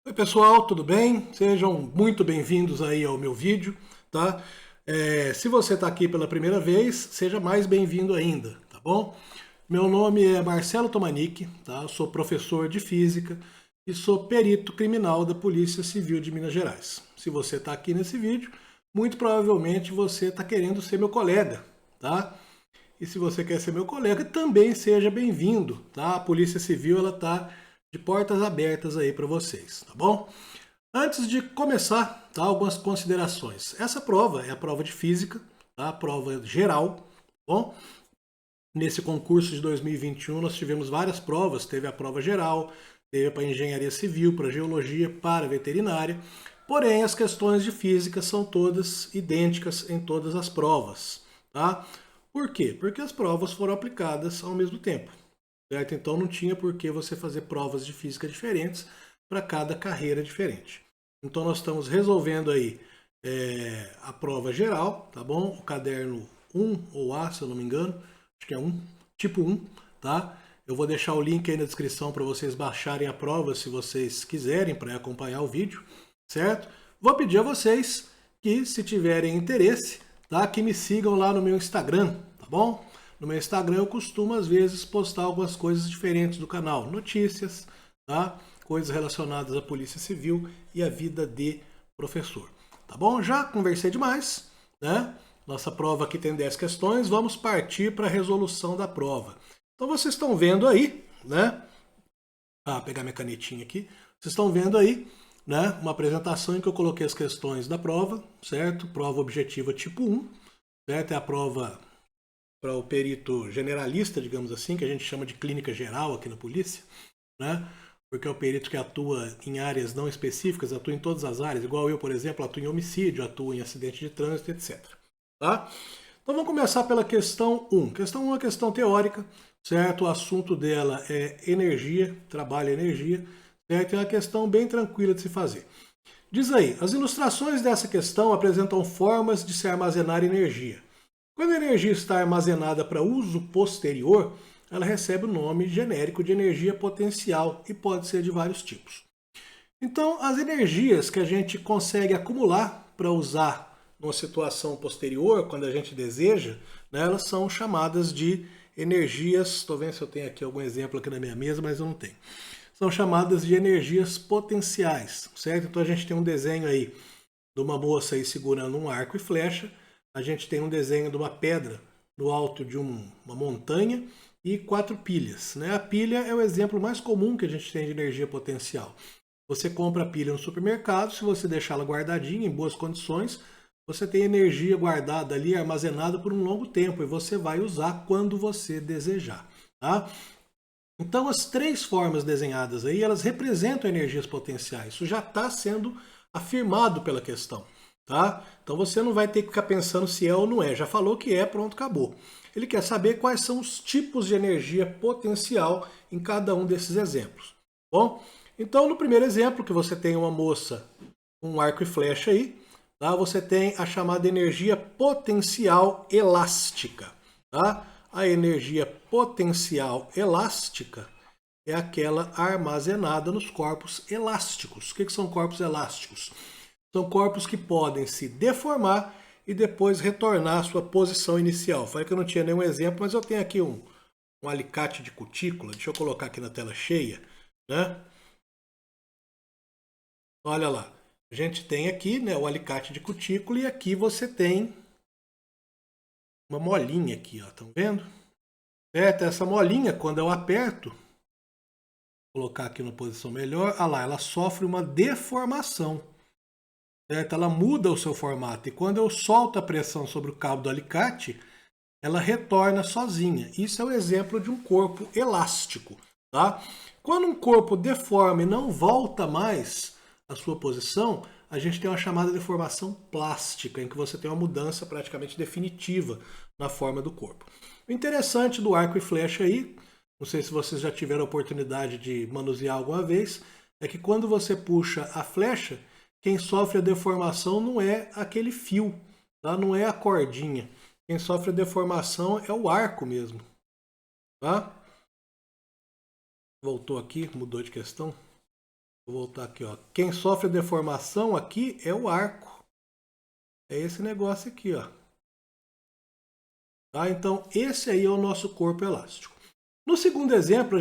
Oi pessoal, tudo bem? Sejam muito bem-vindos aí ao meu vídeo, tá? Se você está aqui pela primeira vez, seja mais bem-vindo ainda, tá bom? Meu nome é Marcelo Tomanic, tá? Eu sou professor de Física e sou perito criminal da Polícia Civil de Minas Gerais. Se você está aqui nesse vídeo, muito provavelmente você está querendo ser meu colega, tá? E se você quer ser meu colega, também seja bem-vindo, tá? A Polícia Civil, ela tá de portas abertas aí para vocês, tá bom? Antes de começar, tá, algumas considerações. Essa prova é a prova de física, tá? A prova geral, tá bom? Nesse concurso de 2021 nós tivemos várias provas, teve a prova geral, teve para engenharia civil, para geologia, para veterinária. Porém, as questões de física são todas idênticas em todas as provas, tá? Por quê? Porque as provas foram aplicadas ao mesmo tempo, certo? Então não tinha por que você fazer provas de física diferentes para cada carreira diferente. Então nós estamos resolvendo aí a prova geral, tá bom? O caderno 1 ou A, se eu não me engano, acho que é tipo 1, tá? Eu vou deixar o link aí na descrição para vocês baixarem a prova se vocês quiserem para acompanhar o vídeo, certo? Vou pedir a vocês que, se tiverem interesse, tá, que me sigam lá no meu Instagram, tá bom? No meu Instagram eu costumo às vezes postar algumas coisas diferentes do canal, notícias, tá? Coisas relacionadas à Polícia Civil e à vida de professor. Tá bom? Já conversei demais, né? Nossa prova aqui tem 10 questões, vamos partir para a resolução da prova. Então vocês estão vendo aí, né? Ah, pegar minha canetinha aqui. Vocês estão vendo aí, né? Uma apresentação em que eu coloquei as questões da prova, certo? Prova objetiva tipo 1, certo? É a prova para o perito generalista, digamos assim, que a gente chama de clínica geral aqui na polícia, né? Porque é o perito que atua em áreas não específicas, atua em todas as áreas, igual eu, por exemplo, atuo em homicídio, atuo em acidente de trânsito, etc. Tá? Então vamos começar pela questão 1. Questão 1 é uma questão teórica, certo? O assunto dela é energia, trabalho e energia, certo? É uma questão bem tranquila de se fazer. Diz aí, as ilustrações dessa questão apresentam formas de se armazenar energia. Quando a energia está armazenada para uso posterior, ela recebe o nome genérico de energia potencial e pode ser de vários tipos. Então, as energias que a gente consegue acumular para usar numa situação posterior, quando a gente deseja, né, elas são chamadas de energias. Estou vendo se eu tenho aqui algum exemplo aqui na minha mesa, mas eu não tenho. São chamadas de energias potenciais, certo? Então a gente tem um desenho aí de uma moça aí segurando um arco e flecha. A gente tem um desenho de uma pedra no alto de uma montanha e 4 pilhas, né? A pilha é o exemplo mais comum que a gente tem de energia potencial. Você compra a pilha no supermercado, se você deixá-la guardadinha, em boas condições, você tem energia guardada ali, armazenada por um longo tempo, e você vai usar quando você desejar. Tá? Então, as 3 formas desenhadas aí, elas representam energias potenciais. Isso já está sendo afirmado pela questão. Tá? Então, você não vai ter que ficar pensando se é ou não é. Já falou que é, pronto, acabou. Ele quer saber quais são os tipos de energia potencial em cada um desses exemplos. Bom, então, no primeiro exemplo, que você tem uma moça com um arco e flecha aí, tá? Você tem a chamada energia potencial elástica. Tá? A energia potencial elástica é aquela armazenada nos corpos elásticos. O que são corpos elásticos? São corpos que podem se deformar e depois retornar à sua posição inicial. Falei que eu não tinha nenhum exemplo, mas eu tenho aqui um alicate de cutícula. Deixa eu colocar aqui na tela cheia, né? Olha lá. A gente tem aqui, né, o alicate de cutícula e aqui você tem uma molinha aqui, ó. Estão vendo? Certo? Essa molinha, quando eu aperto, vou colocar aqui na posição melhor, olha lá, ela sofre uma deformação. Certo? Ela muda o seu formato. E quando eu solto a pressão sobre o cabo do alicate, ela retorna sozinha. Isso é o exemplo de um corpo elástico. Tá? Quando um corpo deforma e não volta mais à sua posição, a gente tem uma chamada deformação plástica, em que você tem uma mudança praticamente definitiva na forma do corpo. O interessante do arco e flecha aí, não sei se vocês já tiveram a oportunidade de manusear alguma vez, é que quando você puxa a flecha, quem sofre a deformação não é aquele fio, tá? Não é a cordinha. Quem sofre a deformação é o arco mesmo. Tá? Voltou aqui, mudou de questão. Vou voltar aqui, ó. Quem sofre deformação aqui é o arco. É esse negócio aqui, ó. Tá? Então, esse aí é o nosso corpo elástico. No segundo exemplo,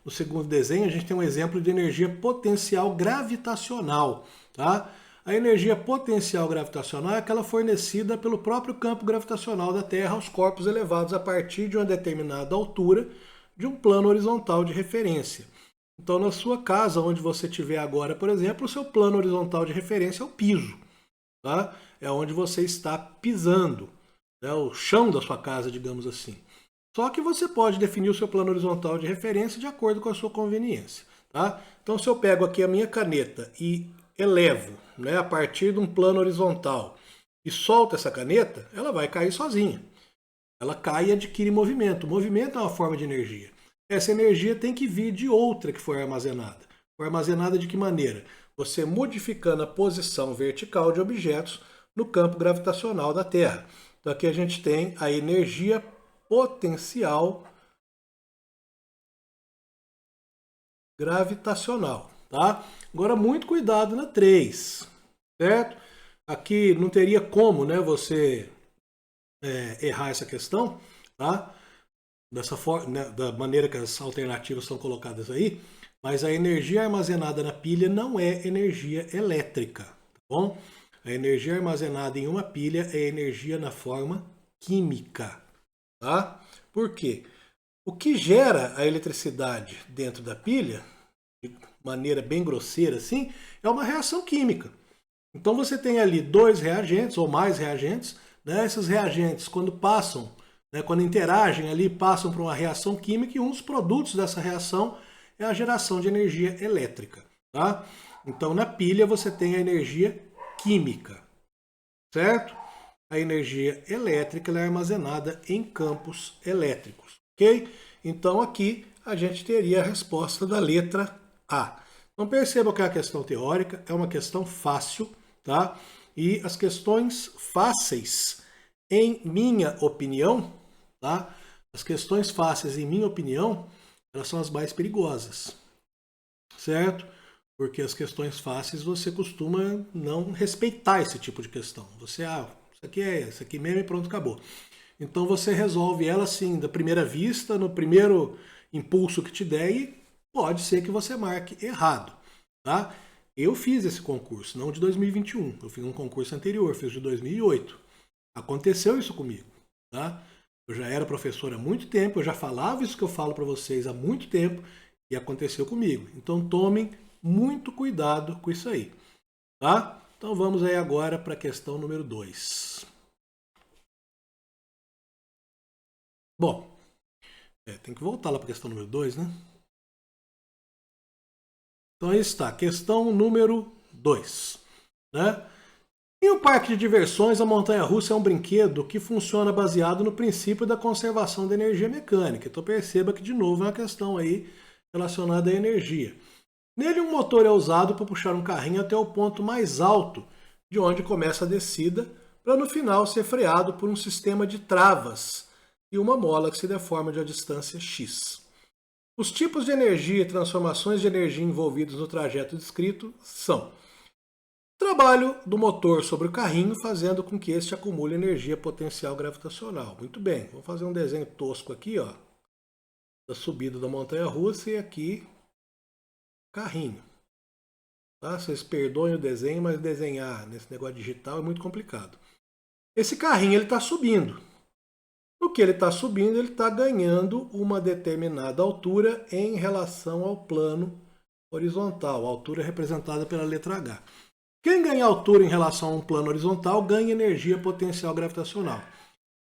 no segundo desenho, a gente tem um exemplo de energia potencial gravitacional. Tá? A energia potencial gravitacional é aquela fornecida pelo próprio campo gravitacional da Terra aos corpos elevados a partir de uma determinada altura de um plano horizontal de referência. Então, na sua casa, onde você estiver agora, por exemplo, o seu plano horizontal de referência é o piso. Tá? É onde você está pisando. É o chão da sua casa, digamos assim. Só que você pode definir o seu plano horizontal de referência de acordo com a sua conveniência. Tá? Então, se eu pego aqui a minha caneta e elevo, né, a partir de um plano horizontal e solto essa caneta, ela vai cair sozinha. Ela cai e adquire movimento. O movimento é uma forma de energia. Essa energia tem que vir de outra que foi armazenada. Foi armazenada de que maneira? Você modificando a posição vertical de objetos no campo gravitacional da Terra. Então aqui a gente tem a energia potencial gravitacional. Tá? Agora muito cuidado na 3, certo? Aqui não teria como, né, você errar essa questão, tá? Dessa forma, né, da maneira que as alternativas estão colocadas aí, mas a energia armazenada na pilha não é energia elétrica, tá bom? A energia armazenada em uma pilha é energia na forma química, tá? Por quê? O que gera a eletricidade dentro da pilha, de maneira bem grosseira assim, é uma reação química. Então você tem ali dois reagentes ou mais reagentes, né? Esses reagentes, quando passam, né, quando interagem ali, passam por uma reação química e um dos produtos dessa reação é a geração de energia elétrica. Tá? Então na pilha você tem a energia química, certo? A energia elétrica é armazenada em campos elétricos, ok? Então aqui a gente teria a resposta da letra A. Então perceba que a questão teórica é uma questão fácil, tá? E as questões fáceis, em minha opinião, tá? As questões fáceis, em minha opinião, elas são as mais perigosas, certo? Porque as questões fáceis você costuma não respeitar esse tipo de questão. Você, isso aqui mesmo e pronto, acabou. Então você resolve ela assim, da primeira vista, no primeiro impulso que te der e pode ser que você marque errado, tá? Eu fiz esse concurso, não de 2021, eu fiz um concurso anterior, fiz de 2008. Aconteceu isso comigo, tá? Eu já era professor há muito tempo, eu já falava isso que eu falo para vocês há muito tempo e aconteceu comigo. Então tomem muito cuidado com isso aí, tá? Então vamos aí agora para a questão número 2. Bom, tem que voltar lá para a questão número 2, né? Então aí está, questão número 2, né? Em um parque de diversões, a montanha-russa é um brinquedo que funciona baseado no princípio da conservação da energia mecânica. Então perceba que, de novo, é uma questão aí relacionada à energia. Nele, um motor é usado para puxar um carrinho até o ponto mais alto, de onde começa a descida, para no final ser freado por um sistema de travas e uma mola que se deforma de uma distância x. Os tipos de energia e transformações de energia envolvidos no trajeto descrito são: trabalho do motor sobre o carrinho, fazendo com que este acumule energia potencial gravitacional. Muito bem, vou fazer um desenho tosco aqui, ó, da subida da montanha-russa e aqui carrinho. Tá? Vocês perdoem o desenho, mas desenhar nesse negócio digital é muito complicado. Esse carrinho ele está subindo. No que ele está subindo, ele está ganhando uma determinada altura em relação ao plano horizontal. A altura é representada pela letra H. Quem ganha altura em relação a um plano horizontal ganha energia potencial gravitacional.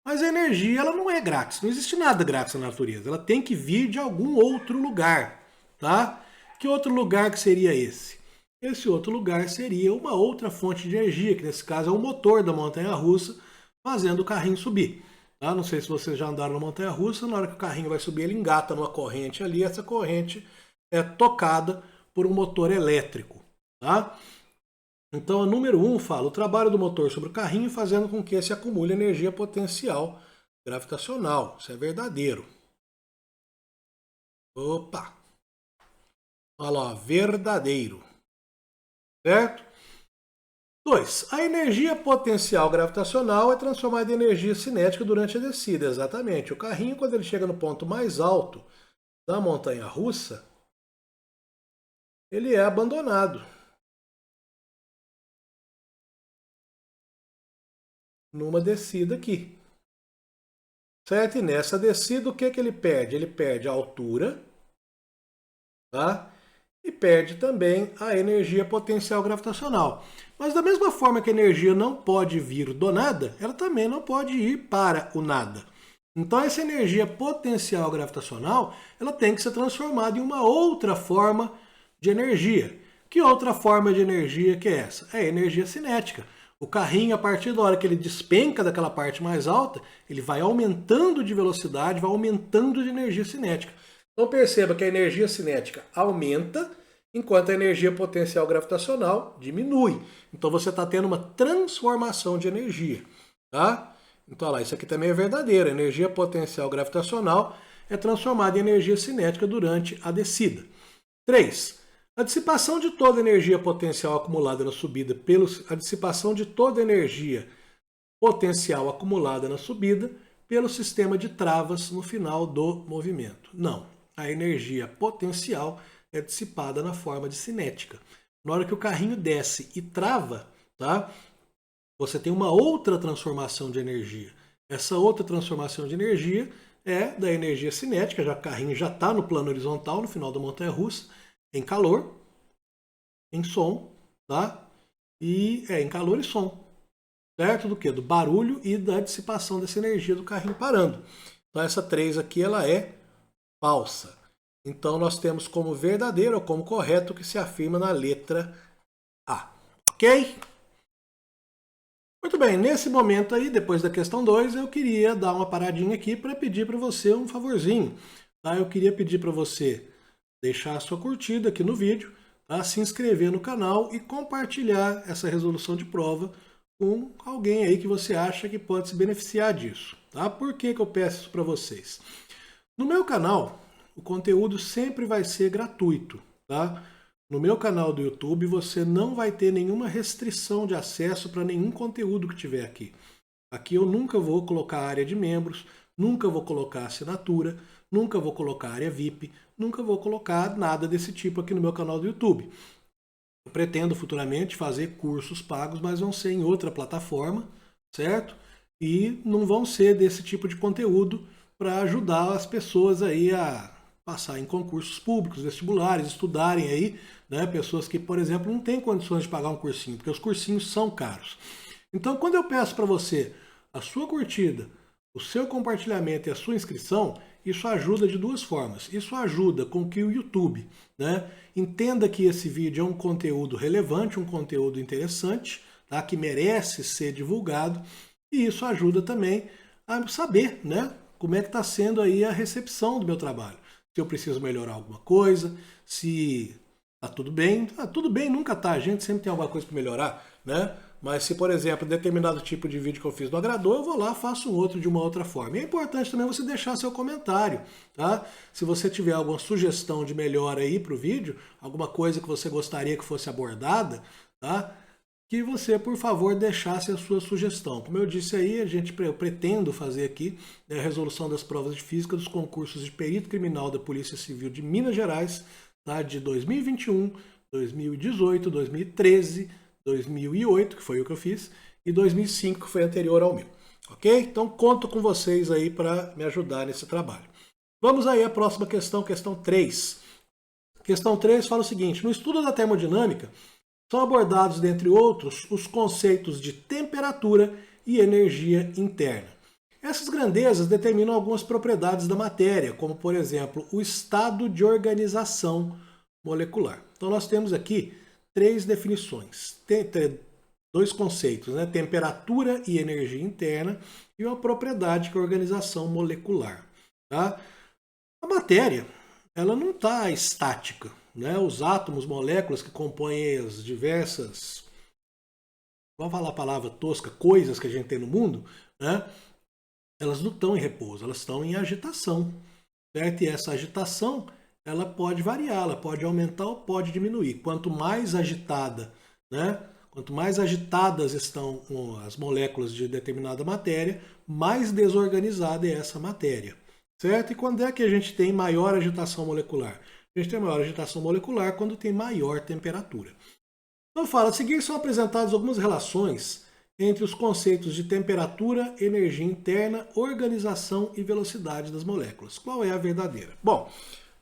Mas a energia ela não é grátis, não existe nada grátis na natureza. Ela tem que vir de algum outro lugar. Tá? Que outro lugar que seria esse? Esse outro lugar seria uma outra fonte de energia, que nesse caso é o motor da montanha-russa, fazendo o carrinho subir. Tá? Não sei se vocês já andaram na montanha-russa, na hora que o carrinho vai subir, ele engata numa corrente ali, essa corrente é tocada por um motor elétrico. Tá? Então, a número 1 fala o trabalho do motor sobre o carrinho fazendo com que se acumule energia potencial gravitacional. Isso é verdadeiro. Opa! Olha lá, verdadeiro. Certo? 2. A energia potencial gravitacional é transformada em energia cinética durante a descida. Exatamente. O carrinho, quando ele chega no ponto mais alto da montanha russa, ele é abandonado numa descida aqui. Certo? E nessa descida, o que ele perde? Ele perde a altura, tá? E perde também a energia potencial gravitacional. Mas da mesma forma que a energia não pode vir do nada, ela também não pode ir para o nada. Então essa energia potencial gravitacional, ela tem que ser transformada em uma outra forma de energia. Que outra forma de energia que é essa? É a energia cinética. O carrinho, a partir da hora que ele despenca daquela parte mais alta, ele vai aumentando de velocidade, vai aumentando de energia cinética. Então perceba que a energia cinética aumenta, enquanto a energia potencial gravitacional diminui. Então você está tendo uma transformação de energia. Tá? Então olha lá, isso aqui também é verdadeiro. A energia potencial gravitacional é transformada em energia cinética durante a descida. 3. A dissipação de toda a energia potencial acumulada na subida pelo sistema de travas no final do movimento. Não, a energia potencial é dissipada na forma de cinética. Na hora que o carrinho desce e trava, tá? Você tem uma outra transformação de energia. Essa outra transformação de energia é da energia cinética, já que o carrinho já está no plano horizontal, no final da montanha-russa, em calor, em som, tá? E em calor e som. Certo? Do que? Do barulho e da dissipação dessa energia do carrinho parando. Então essa 3 aqui, ela é falsa. Então nós temos como verdadeiro ou como correto o que se afirma na letra A. Ok? Muito bem, nesse momento aí, depois da questão 2, eu queria dar uma paradinha aqui para pedir para você um favorzinho. Tá? Eu queria pedir para você deixar a sua curtida aqui no vídeo, tá? Se inscrever no canal e compartilhar essa resolução de prova com alguém aí que você acha que pode se beneficiar disso. Tá? Por que eu peço isso para vocês? No meu canal, o conteúdo sempre vai ser gratuito. Tá? No meu canal do YouTube, você não vai ter nenhuma restrição de acesso para nenhum conteúdo que tiver aqui. Aqui eu nunca vou colocar área de membros, nunca vou colocar assinatura, nunca vou colocar área VIP, nunca vou colocar nada desse tipo aqui no meu canal do YouTube. Eu pretendo futuramente fazer cursos pagos, mas vão ser em outra plataforma, certo? E não vão ser desse tipo de conteúdo para ajudar as pessoas aí a passar em concursos públicos, vestibulares, estudarem aí, né? Pessoas que, por exemplo, não têm condições de pagar um cursinho, porque os cursinhos são caros. Então, quando eu peço para você a sua curtida, o seu compartilhamento e a sua inscrição, isso ajuda de duas formas. Isso ajuda com que o YouTube, né, entenda que esse vídeo é um conteúdo relevante, um conteúdo interessante, tá, que merece ser divulgado, e isso ajuda também a saber, né, como é que está sendo aí a recepção do meu trabalho. Se eu preciso melhorar alguma coisa, se tá tudo bem. Tudo bem nunca tá, a gente sempre tem alguma coisa para melhorar, né? Mas se, por exemplo, determinado tipo de vídeo que eu fiz não agradou, eu vou lá, faço um outro de uma outra forma. E é importante também você deixar seu comentário, tá? Se você tiver alguma sugestão de melhora aí para o vídeo, alguma coisa que você gostaria que fosse abordada, tá? Que você, por favor, deixasse a sua sugestão. Como eu disse aí, eu pretendo fazer aqui, né, a resolução das provas de física dos concursos de perito criminal da Polícia Civil de Minas Gerais, tá, de 2021, 2018, 2013, 2008, que foi o que eu fiz, e 2005, que foi anterior ao meu. Ok? Então, conto com vocês aí para me ajudar nesse trabalho. Vamos aí à próxima questão, questão 3. Questão 3 fala o seguinte: no estudo da termodinâmica, são abordados, dentre outros, os conceitos de temperatura e energia interna. Essas grandezas determinam algumas propriedades da matéria, como, por exemplo, o estado de organização molecular. Então, nós temos aqui três definições, dois conceitos, né? Temperatura e energia interna, e uma propriedade que é a organização molecular. Tá? A matéria, ela não está estática. Né? Os átomos, moléculas que compõem as diversas, vamos falar a palavra tosca, coisas que a gente tem no mundo, né? Elas não estão em repouso, elas estão em agitação. Certo? E essa agitação, ela pode variar, ela pode aumentar ou pode diminuir. Quanto mais agitada, né? Quanto mais agitadas estão as moléculas de determinada matéria, mais desorganizada é essa matéria, certo? E quando é que a gente tem maior agitação molecular? A gente tem maior agitação molecular quando tem maior temperatura. Então fala, a seguir são apresentadas algumas relações entre os conceitos de temperatura, energia interna, organização e velocidade das moléculas. Qual é a verdadeira? Bom,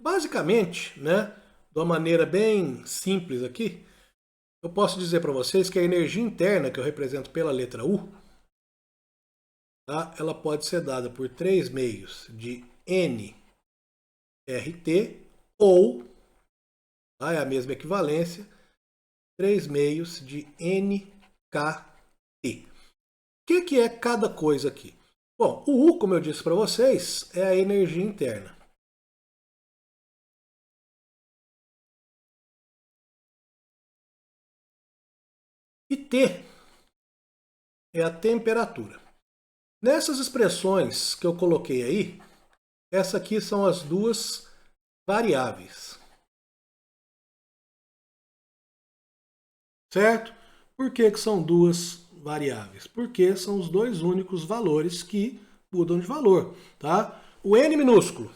basicamente, né, de uma maneira bem simples aqui, eu posso dizer para vocês que a energia interna, que eu represento pela letra U, tá, ela pode ser dada por 3 meios de nRT ou, tá, é a mesma equivalência, 3 meios de nKT. O que é cada coisa aqui? Bom, o U, como eu disse para vocês, é a energia interna. E T é a temperatura. Nessas expressões que eu coloquei aí, essas aqui são as duas variáveis. Certo? Por que são duas variáveis? Porque são os dois únicos valores que mudam de valor. Tá? O N minúsculo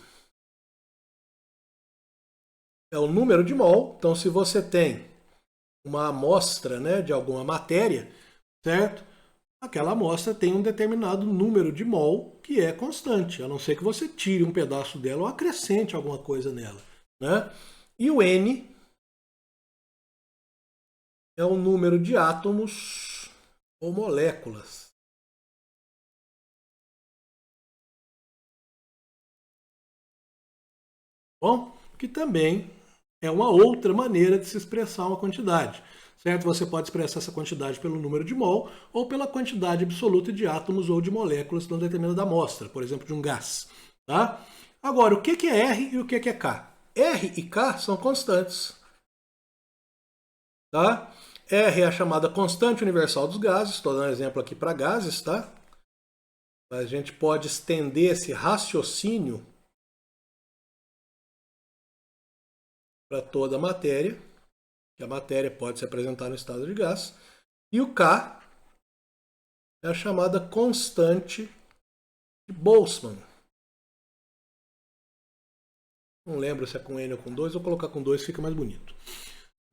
é o número de mol. Então, se você tem uma amostra, né, de alguma matéria, certo? Aquela amostra tem um determinado número de mol que é constante, a não ser que você tire um pedaço dela ou acrescente alguma coisa nela, né? E o N é o número de átomos ou moléculas. Bom, que também é uma outra maneira de se expressar uma quantidade. Certo? Você pode expressar essa quantidade pelo número de mol ou pela quantidade absoluta de átomos ou de moléculas numa determinada amostra, por exemplo, de um gás. Tá? Agora, o que é R e o que é K? R e K são constantes. Tá? R é a chamada constante universal dos gases. Estou dando um exemplo aqui para gases. Tá? A gente pode estender esse raciocínio para toda a matéria, que a matéria pode se apresentar no estado de gás. E o K é a chamada constante de Boltzmann. Não lembro se é com N ou com 2, vou colocar com 2, fica mais bonito.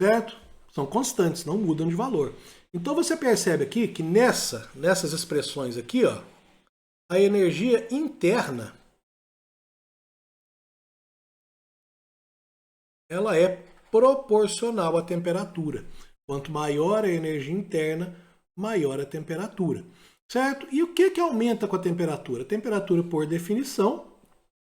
Certo? São constantes, não mudam de valor. Então você percebe aqui que nessas expressões aqui, ó, a energia interna ela é proporcional à temperatura. Quanto maior a energia interna, maior a temperatura. Certo? E o que aumenta com a temperatura? A temperatura, por definição,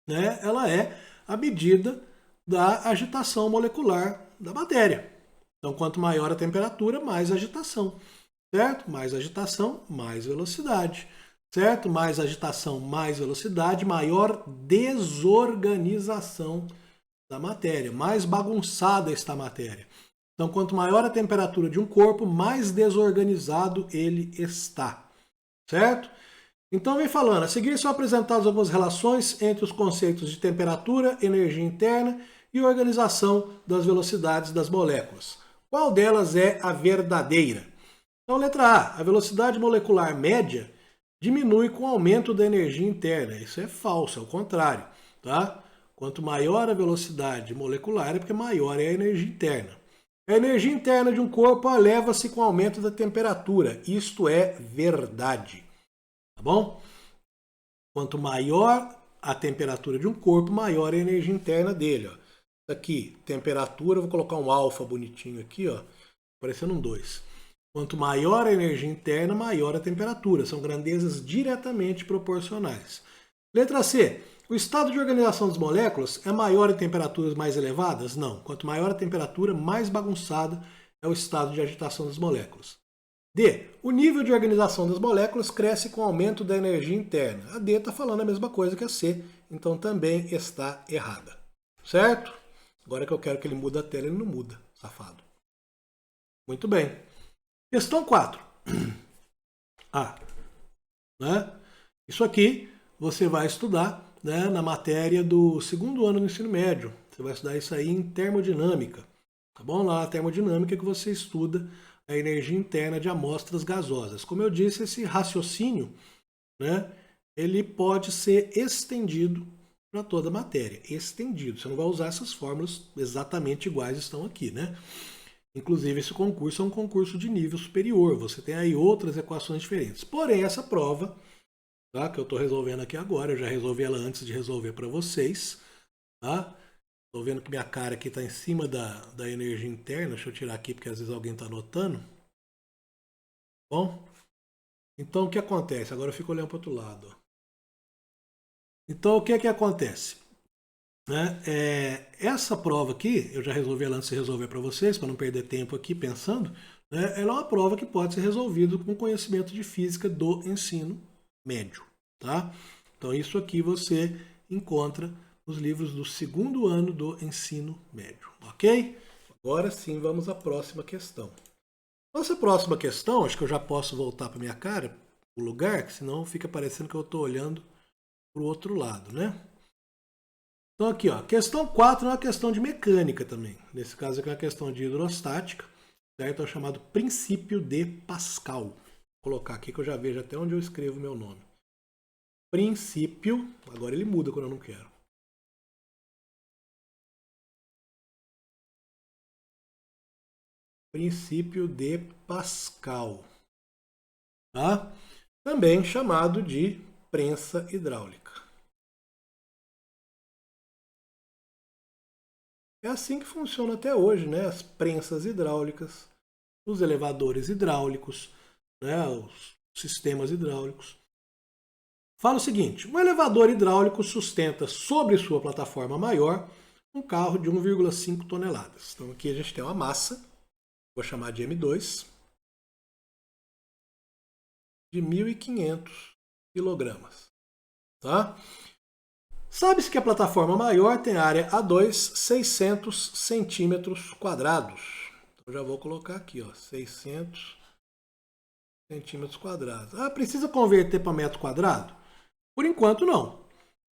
né, ela é a medida da agitação molecular da matéria. Então, quanto maior a temperatura, mais agitação. Certo? Mais agitação, mais velocidade. Certo? Mais agitação, mais velocidade, maior desorganização da matéria, mais bagunçada está a matéria. Então, quanto maior a temperatura de um corpo, mais desorganizado ele está. Certo? Então, vem falando. A seguir são apresentadas algumas relações entre os conceitos de temperatura, energia interna e organização das velocidades das moléculas. Qual delas é a verdadeira? Então, letra A. A velocidade molecular média diminui com o aumento da energia interna. Isso é falso, é o contrário. Tá? Quanto maior a velocidade molecular, é porque maior é a energia interna. A energia interna de um corpo eleva-se com o aumento da temperatura. Isto é verdade. Tá bom? Quanto maior a temperatura de um corpo, maior é a energia interna dele. Ó. Aqui, temperatura, vou colocar um alfa bonitinho aqui, ó, parecendo um 2. Quanto maior a energia interna, maior a temperatura. São grandezas diretamente proporcionais. Letra C. O estado de organização das moléculas é maior em temperaturas mais elevadas? Não. Quanto maior a temperatura, mais bagunçada é o estado de agitação das moléculas. D. O nível de organização das moléculas cresce com o aumento da energia interna. A D está falando a mesma coisa que a C, então também está errada. Certo? Agora que eu quero que ele mude a tela, ele não muda, safado. Muito bem. Questão 4. A. Né? Isso aqui você vai estudar, né, na matéria do segundo ano do ensino médio. Você vai estudar isso aí em termodinâmica. Tá bom? Lá na termodinâmica que você estuda a energia interna de amostras gasosas. Como eu disse, esse raciocínio, né, ele pode ser estendido para toda a matéria. Estendido. Você não vai usar essas fórmulas exatamente iguais estão aqui, né? Inclusive, esse concurso é um concurso de nível superior. Você tem aí outras equações diferentes. Porém, essa prova, tá, que eu estou resolvendo aqui agora, eu já resolvi ela antes de resolver para vocês. Tá? Estou vendo que minha cara aqui está em cima da energia interna. Deixa eu tirar aqui porque às vezes alguém está anotando. Bom, então o que acontece? Agora eu fico olhando para o outro lado. Então o que é que acontece? Né? Essa prova aqui, eu já resolvi ela antes de resolver para vocês, para não perder tempo aqui pensando, né? Ela é uma prova que pode ser resolvida com conhecimento de física do ensino médio. Tá? Então isso aqui você encontra nos livros do segundo ano do ensino médio. Ok? Agora sim, vamos à próxima questão. Nossa próxima questão, acho que eu já posso voltar para minha cara, o lugar, que senão fica parecendo que eu estou olhando para o outro lado, né? Então aqui, ó, questão 4 é uma questão de mecânica também. Nesse caso aqui é uma questão de hidrostática, certo? É o chamado princípio de Pascal. Vou colocar aqui que eu já vejo até onde eu escrevo meu nome. Princípio, agora ele muda quando eu não quero. Princípio de Pascal. Tá? Também chamado de prensa hidráulica. É assim que funciona até hoje, né? As prensas hidráulicas, os elevadores hidráulicos, né? Os sistemas hidráulicos. Fala o seguinte, um elevador hidráulico sustenta sobre sua plataforma maior um carro de 1,5 toneladas. Então aqui a gente tem uma massa, vou chamar de M2, de 1.500 quilogramas. Tá? Sabe-se que a plataforma maior tem área A2 600 centímetros quadrados. Então já vou colocar aqui, ó, 600 centímetros quadrados. Ah, precisa converter para metro quadrado? Por enquanto não.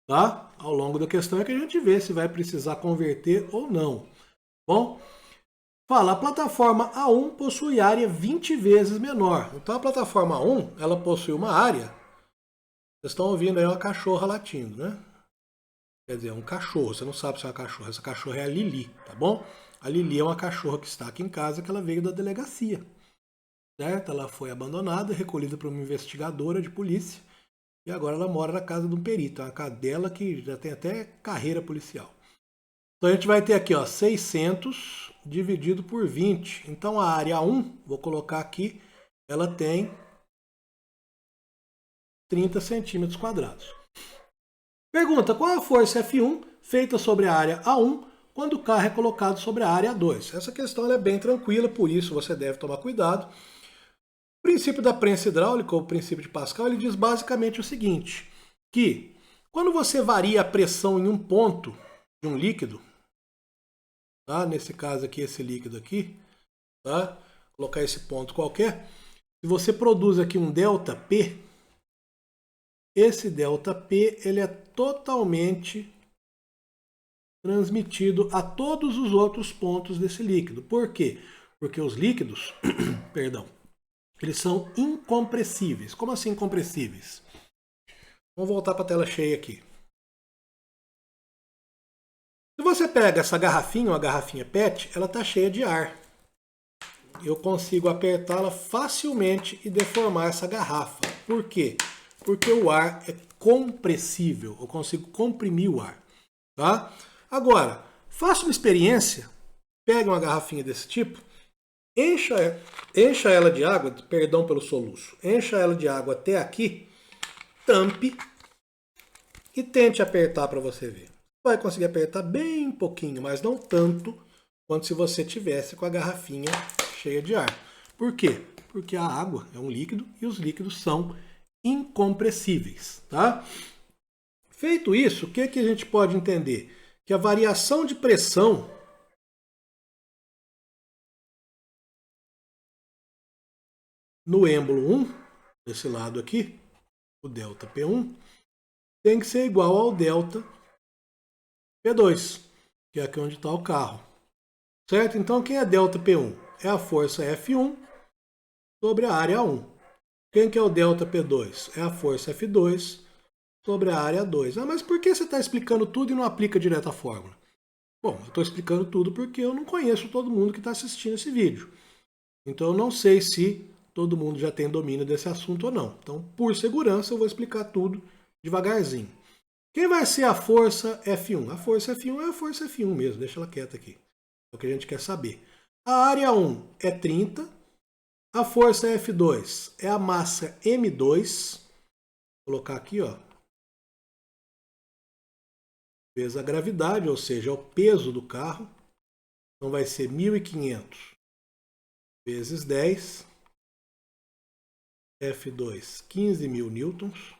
Tá? Ao longo da questão é que a gente vê se vai precisar converter ou não. Bom, fala, a plataforma A1 possui área 20 vezes menor. Então a plataforma A1, ela possui uma área, vocês estão ouvindo aí uma cachorra latindo, né? Quer dizer, é um cachorro, você não sabe se é uma cachorra. Essa cachorra é a Lili, tá bom? A Lili é uma cachorra que está aqui em casa, que ela veio da delegacia. Certo? Ela foi abandonada, recolhida por uma investigadora de polícia. E agora ela mora na casa de um perito. É uma cadela que já tem até carreira policial. Então a gente vai ter aqui, ó, 600 dividido por 20. Então a área 1, vou colocar aqui, ela tem 30 centímetros quadrados. Pergunta, qual é a força F1 feita sobre a área A1 quando o carro é colocado sobre a área A2? Essa questão é bem tranquila, por isso você deve tomar cuidado. O princípio da prensa hidráulica, ou o princípio de Pascal, ele diz basicamente o seguinte, que quando você varia a pressão em um ponto de um líquido, tá? Nesse caso aqui, esse líquido aqui, tá? Vou colocar esse ponto qualquer, se você produz aqui um ΔP, esse ΔP ele é totalmente transmitido a todos os outros pontos desse líquido. Por quê? Porque os líquidos, perdão, eles são incompressíveis. Como assim incompressíveis? Vamos voltar para a tela cheia aqui. Se você pega essa garrafinha, uma garrafinha PET, ela está cheia de ar. Eu consigo apertá-la facilmente e deformar essa garrafa. Por quê? Porque o ar é compressível. Eu consigo comprimir o ar. Tá? Agora, faça uma experiência. Pega uma garrafinha desse tipo, encha ela de água, perdão pelo soluço, encha ela de água até aqui, tampe e tente apertar para você ver. Vai conseguir apertar bem pouquinho, mas não tanto quanto se você tivesse com a garrafinha cheia de ar. Por quê? Porque a água é um líquido e os líquidos são incompressíveis. Tá? Feito isso, o que a gente pode entender? Que a variação de pressão no êmbolo 1, desse lado aqui, o ΔP1, tem que ser igual ao ΔP2. que é aqui onde está o carro. Certo? Então, quem é ΔP1? É a força F1 sobre a área 1. Quem que é o ΔP2? É a força F2 sobre a área 2. Ah, mas por que você está explicando tudo e não aplica direto a fórmula? Bom, eu estou explicando tudo porque eu não conheço todo mundo que está assistindo esse vídeo. Então, eu não sei se todo mundo já tem domínio desse assunto ou não. Então, por segurança, eu vou explicar tudo devagarzinho. Quem vai ser a força F1? A força F1 é a força F1 mesmo, deixa ela quieta aqui. É o que a gente quer saber. A área 1 é 30. A força F2 é a massa M2. Vou colocar aqui, ó. Vezes a gravidade, ou seja, é o peso do carro. Então vai ser 1.500 vezes 10. F2, 15.000 newtons.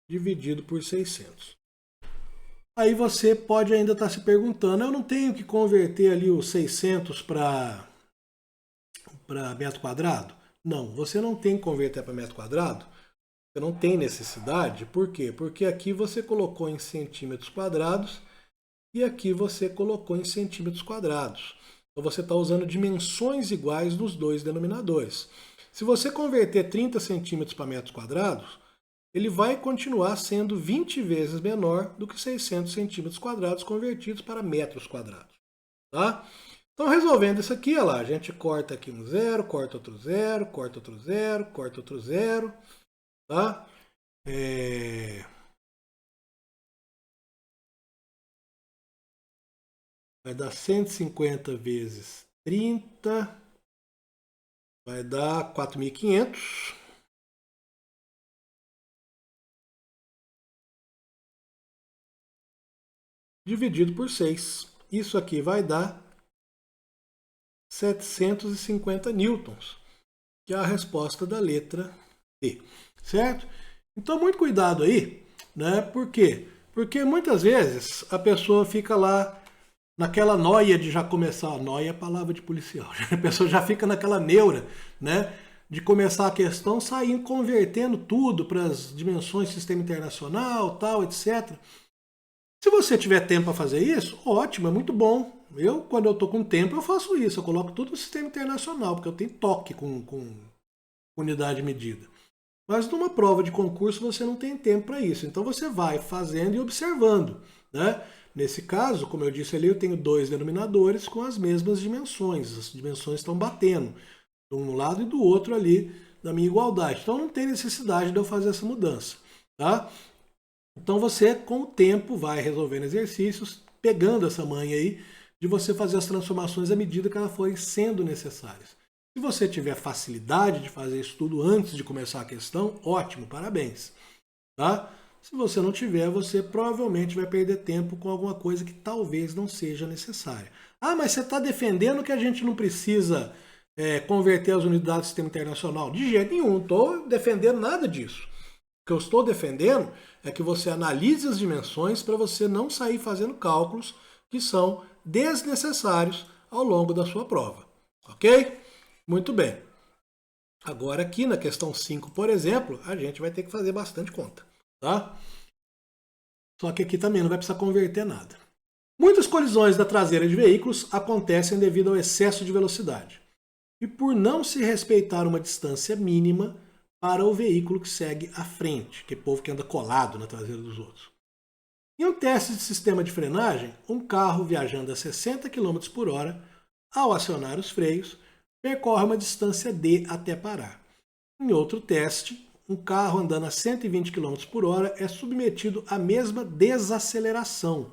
Dividido por 600. Aí você pode ainda estar se perguntando, eu não tenho que converter ali os 600 para metro quadrado? Não, você não tem que converter para metro quadrado. Você não tem necessidade. Por quê? Porque aqui você colocou em centímetros quadrados e aqui você colocou em centímetros quadrados. Então você está usando dimensões iguais dos dois denominadores. Se você converter 30 centímetros para metros quadrados, ele vai continuar sendo 20 vezes menor do que 600 centímetros quadrados convertidos para metros quadrados. Tá? Então, resolvendo isso aqui, olha lá, a gente corta aqui um zero, corta outro zero, corta outro zero, corta outro zero. Tá? Vai dar 150 vezes 30, vai dar 4.500. Dividido por 6. Isso aqui vai dar 750 newtons, que é a resposta da letra D. Certo? Então, muito cuidado aí, né? Por quê? Porque muitas vezes a pessoa fica lá naquela noia de já começar, noia é palavra de policial, a pessoa já fica naquela neura, né? De começar a questão, sair convertendo tudo para as dimensões do sistema internacional, tal, etc. Se você tiver tempo para fazer isso, ótimo, é muito bom. Eu, quando eu estou com tempo, eu faço isso. Eu coloco tudo no sistema internacional, porque eu tenho toque com unidade de medida. Mas numa prova de concurso você não tem tempo para isso. Então você vai fazendo e observando. Né? Nesse caso, como eu disse ali, eu tenho dois denominadores com as mesmas dimensões. As dimensões estão batendo de um lado e do outro ali da minha igualdade. Então não tem necessidade de eu fazer essa mudança. Tá? Então você, com o tempo, vai resolvendo exercícios, pegando essa manha aí de você fazer as transformações à medida que elas forem sendo necessárias. Se você tiver facilidade de fazer isso tudo antes de começar a questão, ótimo, parabéns. Tá? Se você não tiver, você provavelmente vai perder tempo com alguma coisa que talvez não seja necessária. Ah, mas você está defendendo que a gente não precisa converter as unidades do sistema internacional? De jeito nenhum, não estou defendendo nada disso. O que eu estou defendendo é que você analise as dimensões para você não sair fazendo cálculos que são desnecessários ao longo da sua prova. Ok? Muito bem. Agora aqui na questão 5, por exemplo, a gente vai ter que fazer bastante conta. Tá? Só que aqui também não vai precisar converter nada. Muitas colisões da traseira de veículos acontecem devido ao excesso de velocidade e por não se respeitar uma distância mínima para o veículo que segue à frente, que é o povo que anda colado na traseira dos outros. Em um teste de sistema de frenagem, um carro viajando a 60 km por hora, ao acionar os freios, percorre uma distância d até parar. Em outro teste, um carro andando a 120 km por hora é submetido à mesma desaceleração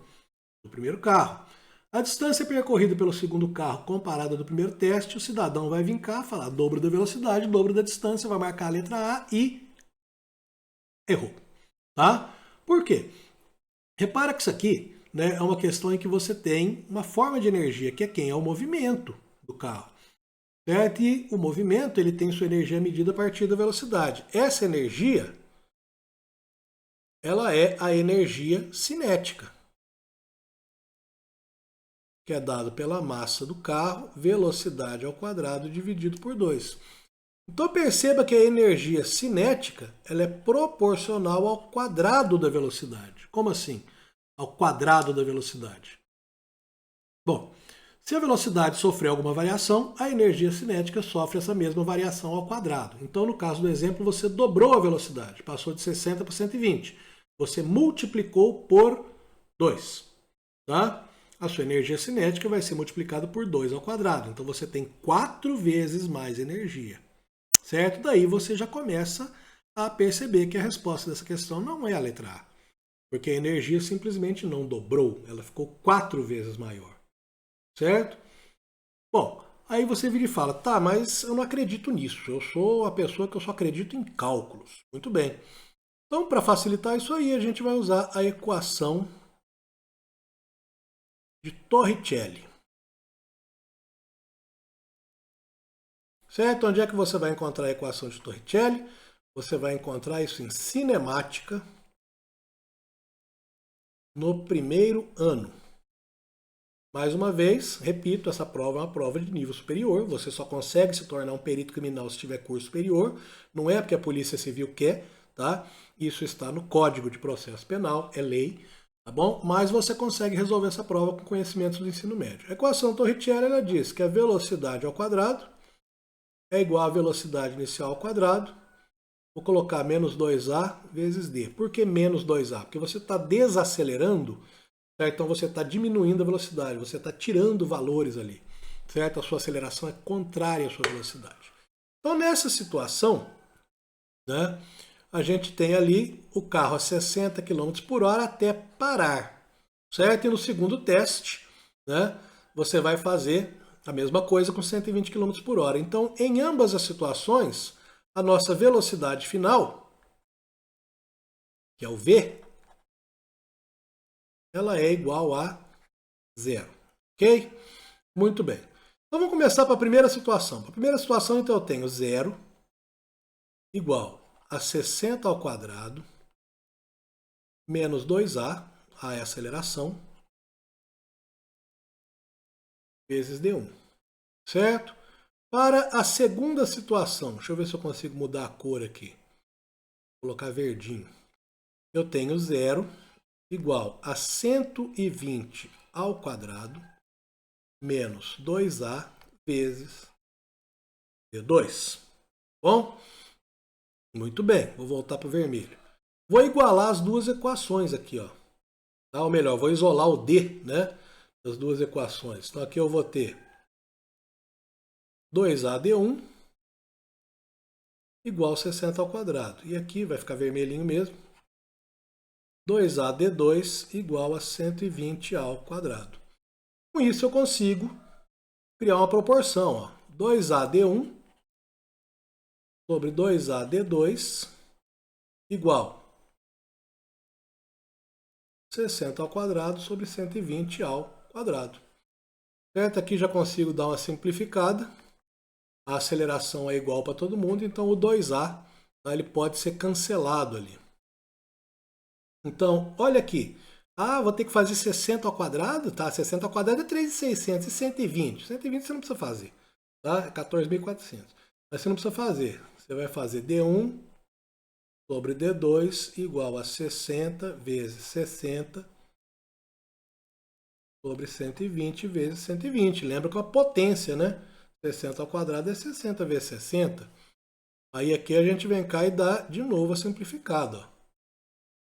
do primeiro carro. A distância percorrida pelo segundo carro comparada do primeiro teste, o cidadão vai vir cá, falar dobro da velocidade, dobro da distância, vai marcar a letra A e errou. Tá? Por quê? Repara que isso aqui, né, é uma questão em que você tem uma forma de energia, que é quem? É o movimento do carro. Certo? E o movimento ele tem sua energia medida a partir da velocidade. Essa energia ela é a energia cinética, que é dado pela massa do carro, velocidade ao quadrado dividido por 2. Então perceba que a energia cinética ela é proporcional ao quadrado da velocidade. Como assim? Ao quadrado da velocidade. Bom, se a velocidade sofrer alguma variação, a energia cinética sofre essa mesma variação ao quadrado. Então, no caso do exemplo, você dobrou a velocidade, passou de 60 para 120. Você multiplicou por 2. Tá? A sua energia cinética vai ser multiplicada por 2 ao quadrado. Então, você tem 4 vezes mais energia. Certo? Daí você já começa a perceber que a resposta dessa questão não é a letra A. Porque a energia simplesmente não dobrou, ela ficou 4 vezes maior. Certo? Bom, aí você vira e fala, tá, mas eu não acredito nisso, eu sou a pessoa que eu só acredito em cálculos. Muito bem. Então, para facilitar isso aí, a gente vai usar a equação de Torricelli. Certo? Onde é que você vai encontrar a equação de Torricelli? Você vai encontrar isso em cinemática no primeiro ano. Mais uma vez, repito, essa prova é uma prova de nível superior. Você só consegue se tornar um perito criminal se tiver curso superior. Não é porque a Polícia Civil quer, tá? Isso está no Código de Processo Penal, é lei, tá bom? Mas você consegue resolver essa prova com conhecimentos do ensino médio. A equação Torricelli, ela diz que a velocidade ao quadrado é igual à velocidade inicial ao quadrado. Vou colocar menos 2A vezes D. Por que menos 2A? Porque você está desacelerando. Certo? Então você está diminuindo a velocidade, você está tirando valores ali. Certo? A sua aceleração é contrária à sua velocidade. Então nessa situação, né, a gente tem ali o carro a 60 km por hora até parar. Certo? E no segundo teste, né, você vai fazer a mesma coisa com 120 km por hora. Então em ambas as situações, a nossa velocidade final, que é o V, ela é igual a zero. Ok? Muito bem. Então vamos começar para a primeira situação. Para a primeira situação, então, eu tenho zero igual a 60 ao quadrado menos 2A, a é a aceleração, vezes D1. Certo? Para a segunda situação, deixa eu ver se eu consigo mudar a cor aqui. Vou colocar verdinho. Eu tenho zero igual a 120 ao quadrado menos 2A vezes D2. Bom? Muito bem, vou voltar para o vermelho. Vou igualar as duas equações aqui, ó. Tá? Ou melhor, vou isolar o D, né, das duas equações. Então aqui eu vou ter 2AD1 igual a 60 ao quadrado. E aqui vai ficar vermelhinho mesmo. 2AD2 igual a 120 ao quadrado. Com isso eu consigo criar uma proporção, ó. 2AD1 sobre 2AD2 igual 60 ao quadrado sobre 120 ao quadrado. Certo? Aqui já consigo dar uma simplificada. A aceleração é igual para todo mundo, então o 2A, tá, ele pode ser cancelado ali. Então, olha aqui. Ah, vou ter que fazer 60 ao quadrado? Tá, 60 ao quadrado é 3.600 e 120. 120 você não precisa fazer, tá? É 14.400. Mas você não precisa fazer. Você vai fazer D1 sobre D2 igual a 60 vezes 60 sobre 120 vezes 120. Lembra que é uma potência, né? 60 ao quadrado é 60 vezes 60. Aí aqui a gente vem cá e dá de novo a simplificada, ó.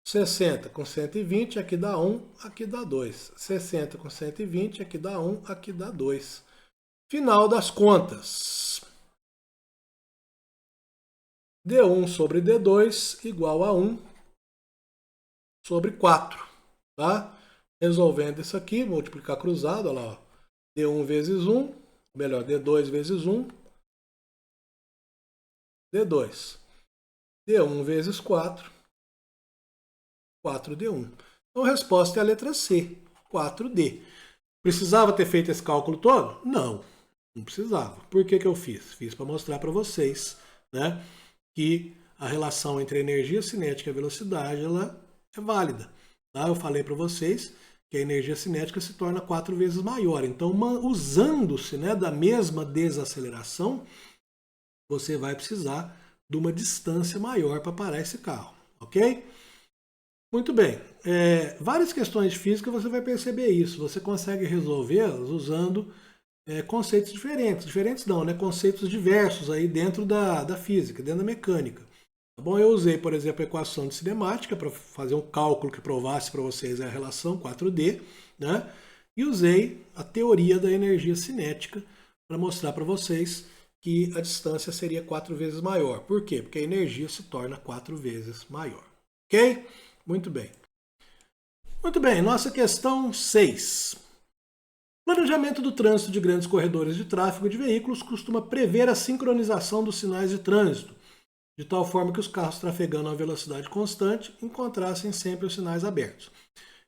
60 com 120, aqui dá 1, aqui dá 2. 60 com 120, aqui dá 1, aqui dá 2. Final das contas. D1 sobre D2 igual a 1 sobre 4. Tá? Resolvendo isso aqui, multiplicar cruzado, olha lá, ó. D1 vezes 1, melhor, D2 vezes 1, D2. D1 vezes 4, 4D1. Então a resposta é a letra C, 4D. Precisava ter feito esse cálculo todo? Não, não precisava. Por que eu fiz? Fiz para mostrar para vocês, né, que a relação entre a energia cinética e a velocidade ela é válida. Tá? Eu falei para vocês que a energia cinética se torna 4 vezes maior. Então, usando-se, né, da mesma desaceleração, você vai precisar de uma distância maior para parar esse carro, ok? Muito bem. Várias questões de física você vai perceber isso. Você consegue resolvê-las usando conceitos diferentes. Diferentes não, né? Conceitos diversos aí dentro da física, dentro da mecânica. Tá bom? Eu usei, por exemplo, a equação de cinemática para fazer um cálculo que provasse para vocês a relação 4D, né? E usei a teoria da energia cinética para mostrar para vocês que a distância seria 4 vezes maior. Por quê? Porque a energia se torna 4 vezes maior. Ok? Muito bem. Muito bem, nossa questão 6. Planejamento do trânsito de grandes corredores de tráfego de veículos costuma prever a sincronização dos sinais de trânsito, de tal forma que os carros trafegando a velocidade constante encontrassem sempre os sinais abertos.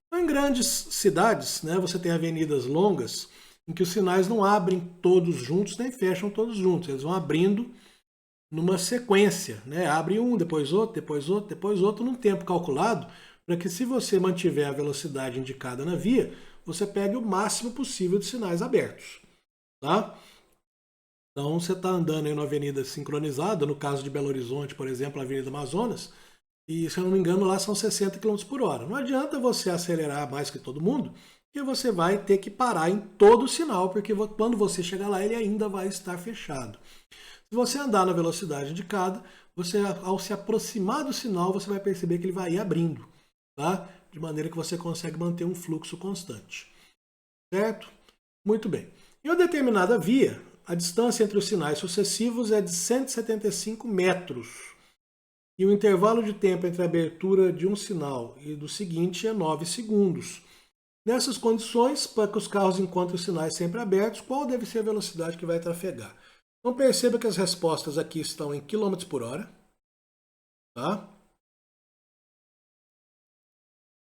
Então, em grandes cidades, né, você tem avenidas longas em que os sinais não abrem todos juntos nem fecham todos juntos, eles vão abrindo numa sequência, né? Abre um, depois outro, depois outro, depois outro, num tempo calculado, para que se você mantiver a velocidade indicada na via, você pegue o máximo possível de sinais abertos, tá? Então você está andando em uma avenida sincronizada, no caso de Belo Horizonte, por exemplo, a Avenida Amazonas, e se eu não me engano lá são 60 km por hora. Não adianta você acelerar mais que todo mundo, porque você vai ter que parar em todo o sinal, porque quando você chegar lá ele ainda vai estar fechado. Se você andar na velocidade indicada, você, ao se aproximar do sinal, você vai perceber que ele vai ir abrindo, tá? De maneira que você consegue manter um fluxo constante. Certo? Muito bem. Em uma determinada via, a distância entre os sinais sucessivos é de 175 metros. E o intervalo de tempo entre a abertura de um sinal e do seguinte é 9 segundos. Nessas condições, para que os carros encontrem os sinais sempre abertos, qual deve ser a velocidade que vai trafegar? Então perceba que as respostas aqui estão em km por hora. Tá?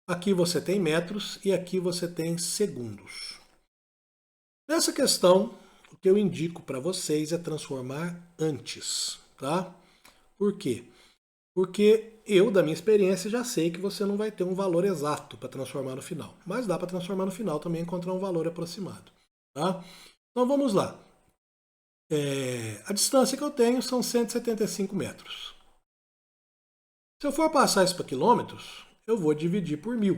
Aqui você tem metros e aqui você tem segundos. Nessa questão, o que eu indico para vocês é transformar antes. Tá? Por quê? Porque eu, da minha experiência, já sei que você não vai ter um valor exato para transformar no final. Mas dá para transformar no final também e encontrar um valor aproximado. Tá? Então vamos lá. A distância que eu tenho são 175 metros. Se eu for passar isso para quilômetros, eu vou dividir por 1000.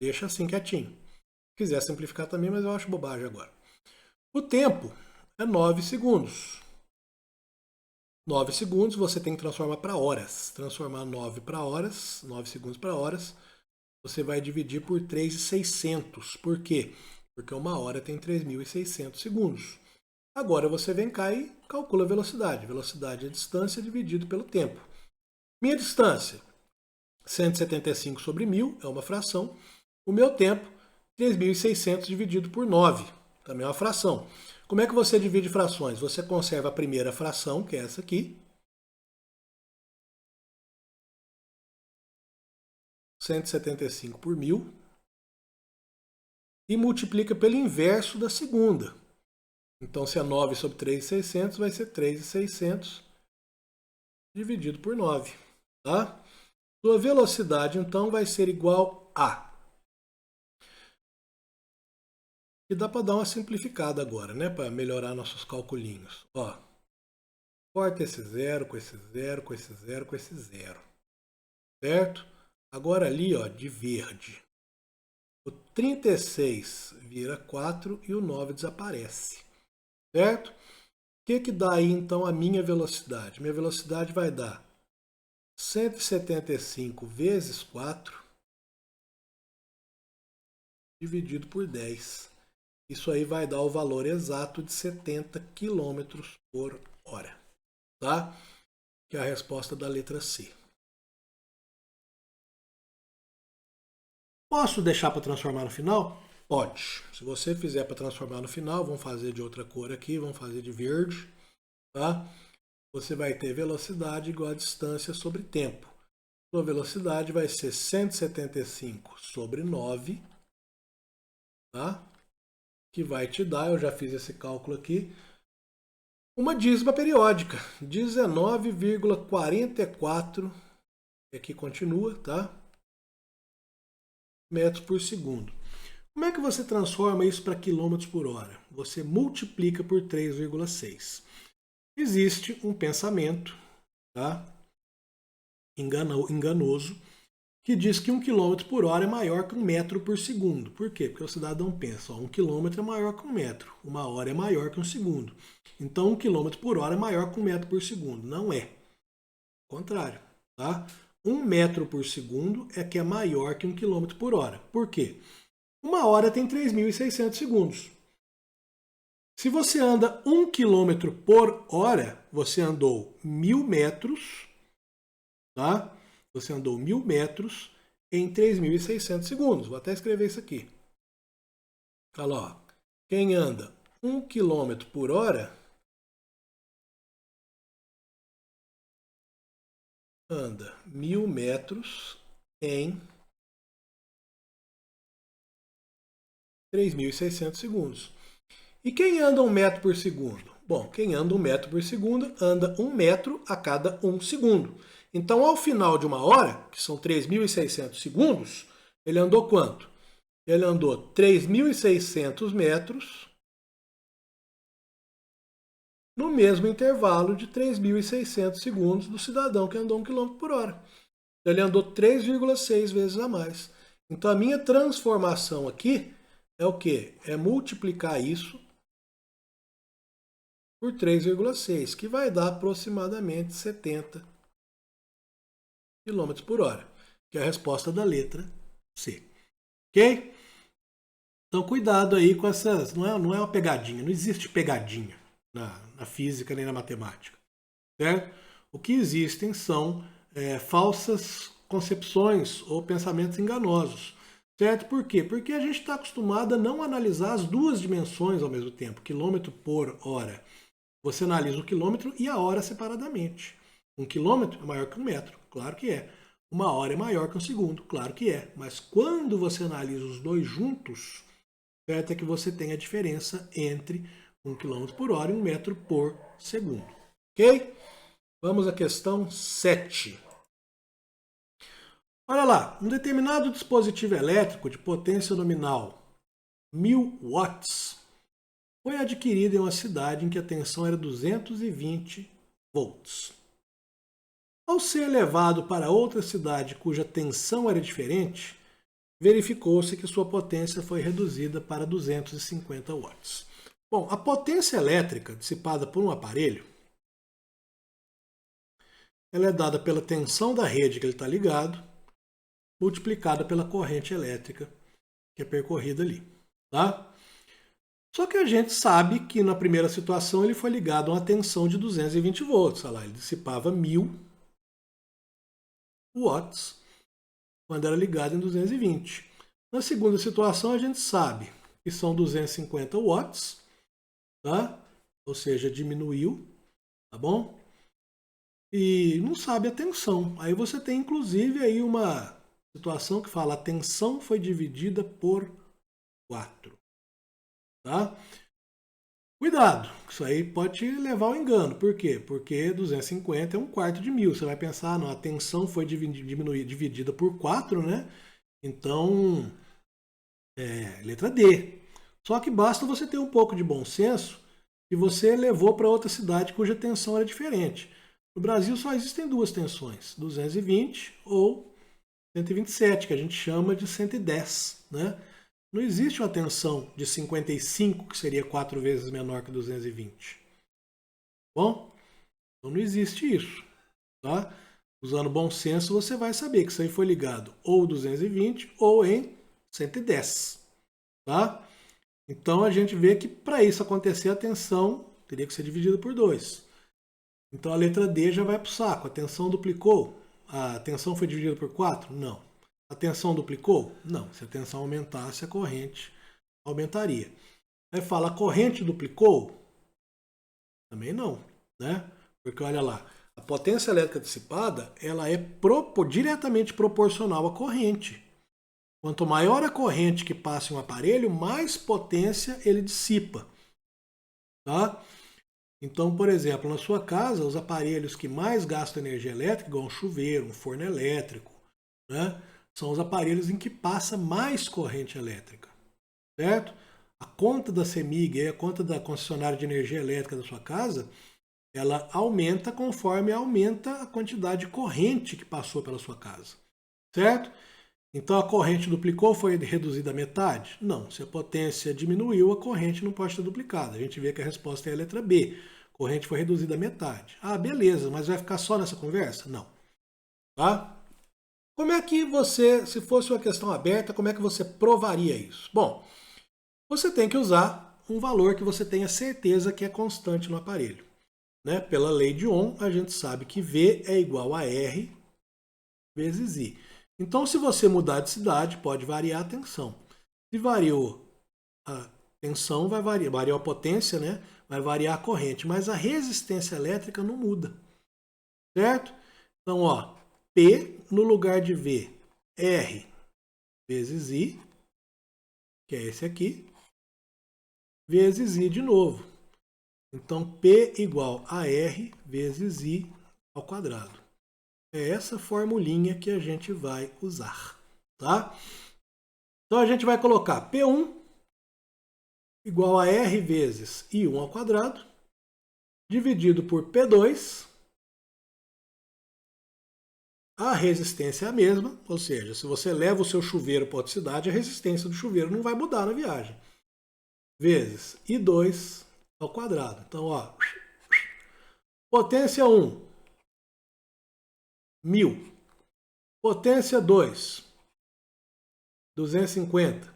Deixa assim quietinho. Se quiser simplificar também, mas eu acho bobagem agora. O tempo é 9 segundos. 9 segundos você tem que transformar para horas. Transformar 9 para horas, 9 segundos para horas, você vai dividir por 3.600. Por quê? Porque uma hora tem 3.600 segundos. Agora você vem cá e calcula a velocidade. Velocidade é a distância dividido pelo tempo. Minha distância, 175 sobre 1000, é uma fração. O meu tempo, 3.600 dividido por 9, também é uma fração. Como é que você divide frações? Você conserva a primeira fração, que é essa aqui. 175 por 1000. E multiplica pelo inverso da segunda. Então, se é 9 sobre 3.600, vai ser 3.600 dividido por 9. Tá? Sua velocidade, então, vai ser igual a... E dá para dar uma simplificada agora, né? Para melhorar nossos calculinhos. Ó, corta esse zero com esse zero, com esse zero, com esse zero. Certo? Agora ali, ó, de verde. O 36 vira 4 e o 9 desaparece. Certo? O que dá aí, então, a minha velocidade? Minha velocidade vai dar 175 vezes 4 dividido por 10. Isso aí vai dar o valor exato de 70 km por hora. Tá? Que é a resposta da letra C. Posso deixar para transformar no final? Pode. Se você fizer para transformar no final, vamos fazer de outra cor aqui, vamos fazer de verde. Tá? Você vai ter velocidade igual a distância sobre tempo. Sua velocidade vai ser 175 sobre 9. Tá? Que vai te dar, eu já fiz esse cálculo aqui, uma dízima periódica, 19,44, aqui continua, tá? Metros por segundo. Como é que você transforma isso para quilômetros por hora? Você multiplica por 3,6. Existe um pensamento, tá? Enganoso, que diz que 1 km por hora é maior que 1 metro por segundo. Por quê? Porque o cidadão pensa, 1 km é maior que 1 metro, 1 hora é maior que 1 segundo. Então 1 km por hora é maior que 1 metro por segundo. Não é. Ao contrário, tá? 1 metro por segundo é que é maior que 1 km por hora. Por quê? 1 hora tem 3.600 segundos. Se você anda 1 km por hora, você andou 1.000 metros, tá? Você andou 1.000 metros em 3.600 segundos. Vou até escrever isso aqui. Olha lá, ó. Quem anda 1 km por hora anda 1.000 metros em 3.600 segundos. E quem anda 1 metro por segundo? Bom, quem anda 1 metro por segundo anda 1 metro a cada 1 segundo. Então, ao final de 1 hora, que são 3.600 segundos, ele andou quanto? Ele andou 3.600 metros no mesmo intervalo de 3.600 segundos do cidadão que andou 1 km por hora. Ele andou 3,6 vezes a mais. Então, a minha transformação aqui é o quê? É multiplicar isso por 3,6, que vai dar aproximadamente 70 km por hora, que é a resposta da letra C. Ok? Então, cuidado aí com essas... Não é uma pegadinha, não existe pegadinha na física nem na matemática. Certo? O que existem são falsas concepções ou pensamentos enganosos. Certo? Por quê? Porque a gente está acostumado a não analisar as duas dimensões ao mesmo tempo, quilômetro por hora. Você analisa o quilômetro e a hora separadamente. 1 quilômetro é maior que 1 metro, claro que é. 1 hora é maior que 1 segundo, claro que é. Mas quando você analisa os dois juntos, certo, é que você tem a diferença entre 1 km por hora e 1 metro por segundo. Ok? Vamos à questão 7. Olha lá, um determinado dispositivo elétrico de potência nominal 1000 watts foi adquirido em uma cidade em que a tensão era 220 volts. Ao ser levado para outra cidade cuja tensão era diferente, verificou-se que sua potência foi reduzida para 250 watts. Bom, a potência elétrica dissipada por um aparelho, ela é dada pela tensão da rede que ele está ligado, multiplicada pela corrente elétrica que é percorrida ali. Tá? Só que a gente sabe que na primeira situação ele foi ligado a uma tensão de 220 volts. Olha lá, ele dissipava 1000 watts quando era ligado em 220. Na segunda situação a gente sabe que são 250 watts, tá? Ou seja, diminuiu, tá bom? E não sabe a tensão. Aí você tem inclusive aí uma situação que fala a tensão foi dividida por 4. Tá? Cuidado, isso aí pode te levar ao engano. Por quê? Porque 250 é 1/4 de 1000. Você vai pensar, não, a tensão foi dividida por 4, né? Então, letra D. Só que basta você ter um pouco de bom senso e você levou para outra cidade cuja tensão era diferente. No Brasil só existem duas tensões, 220 ou 127, que a gente chama de 110, né? Não existe uma tensão de 55, que seria 4 vezes menor que 220. Bom, então não existe isso. Tá? Usando bom senso, você vai saber que isso aí foi ligado ou 220 ou em 110. Tá? Então a gente vê que para isso acontecer, a tensão teria que ser dividida por 2. Então a letra D já vai para o saco. A tensão duplicou? A tensão foi dividida por 4? Não. A tensão duplicou? Não. Se a tensão aumentasse, a corrente aumentaria. Aí fala, a corrente duplicou? Também não, né? Porque olha lá, a potência elétrica dissipada, ela é diretamente proporcional à corrente. Quanto maior a corrente que passa em um aparelho, mais potência ele dissipa. Tá? Então, por exemplo, na sua casa, os aparelhos que mais gastam energia elétrica, igual um chuveiro, um forno elétrico, né? São os aparelhos em que passa mais corrente elétrica. certo? A conta da CEMIG, a conta da concessionária de energia elétrica da sua casa, ela aumenta conforme aumenta a quantidade de corrente que passou pela sua casa, certo? Então a corrente duplicou, foi reduzida à metade? Não. Se a potência diminuiu, a corrente não pode ser duplicada. A gente vê que a resposta é a letra B. A corrente foi reduzida à metade. Ah, beleza, mas vai ficar só nessa conversa? Não. Tá? Como é que você, se fosse uma questão aberta, como é que você provaria isso? Bom, você tem que usar um valor que você tenha certeza que é constante no aparelho. Né? Pela lei de Ohm, a gente sabe que V é igual a R vezes I. Então, se você mudar de cidade, pode variar a tensão. Se variou a tensão, vai variar a potência, né? Vai variar a corrente, mas a resistência elétrica não muda, certo? Então, ó, P no lugar de V, R vezes I, que é esse aqui, vezes I de novo. Então, P igual a R vezes I ao quadrado. É essa formulinha que a gente vai usar, tá? Então, a gente vai colocar P1 igual a R vezes I1 ao quadrado, dividido por P2. A resistência é a mesma, ou seja, se você leva o seu chuveiro para outra cidade, a resistência do chuveiro não vai mudar na viagem. Vezes I2 ao quadrado. Então, ó, potência 1, 1000. Potência 2, 250.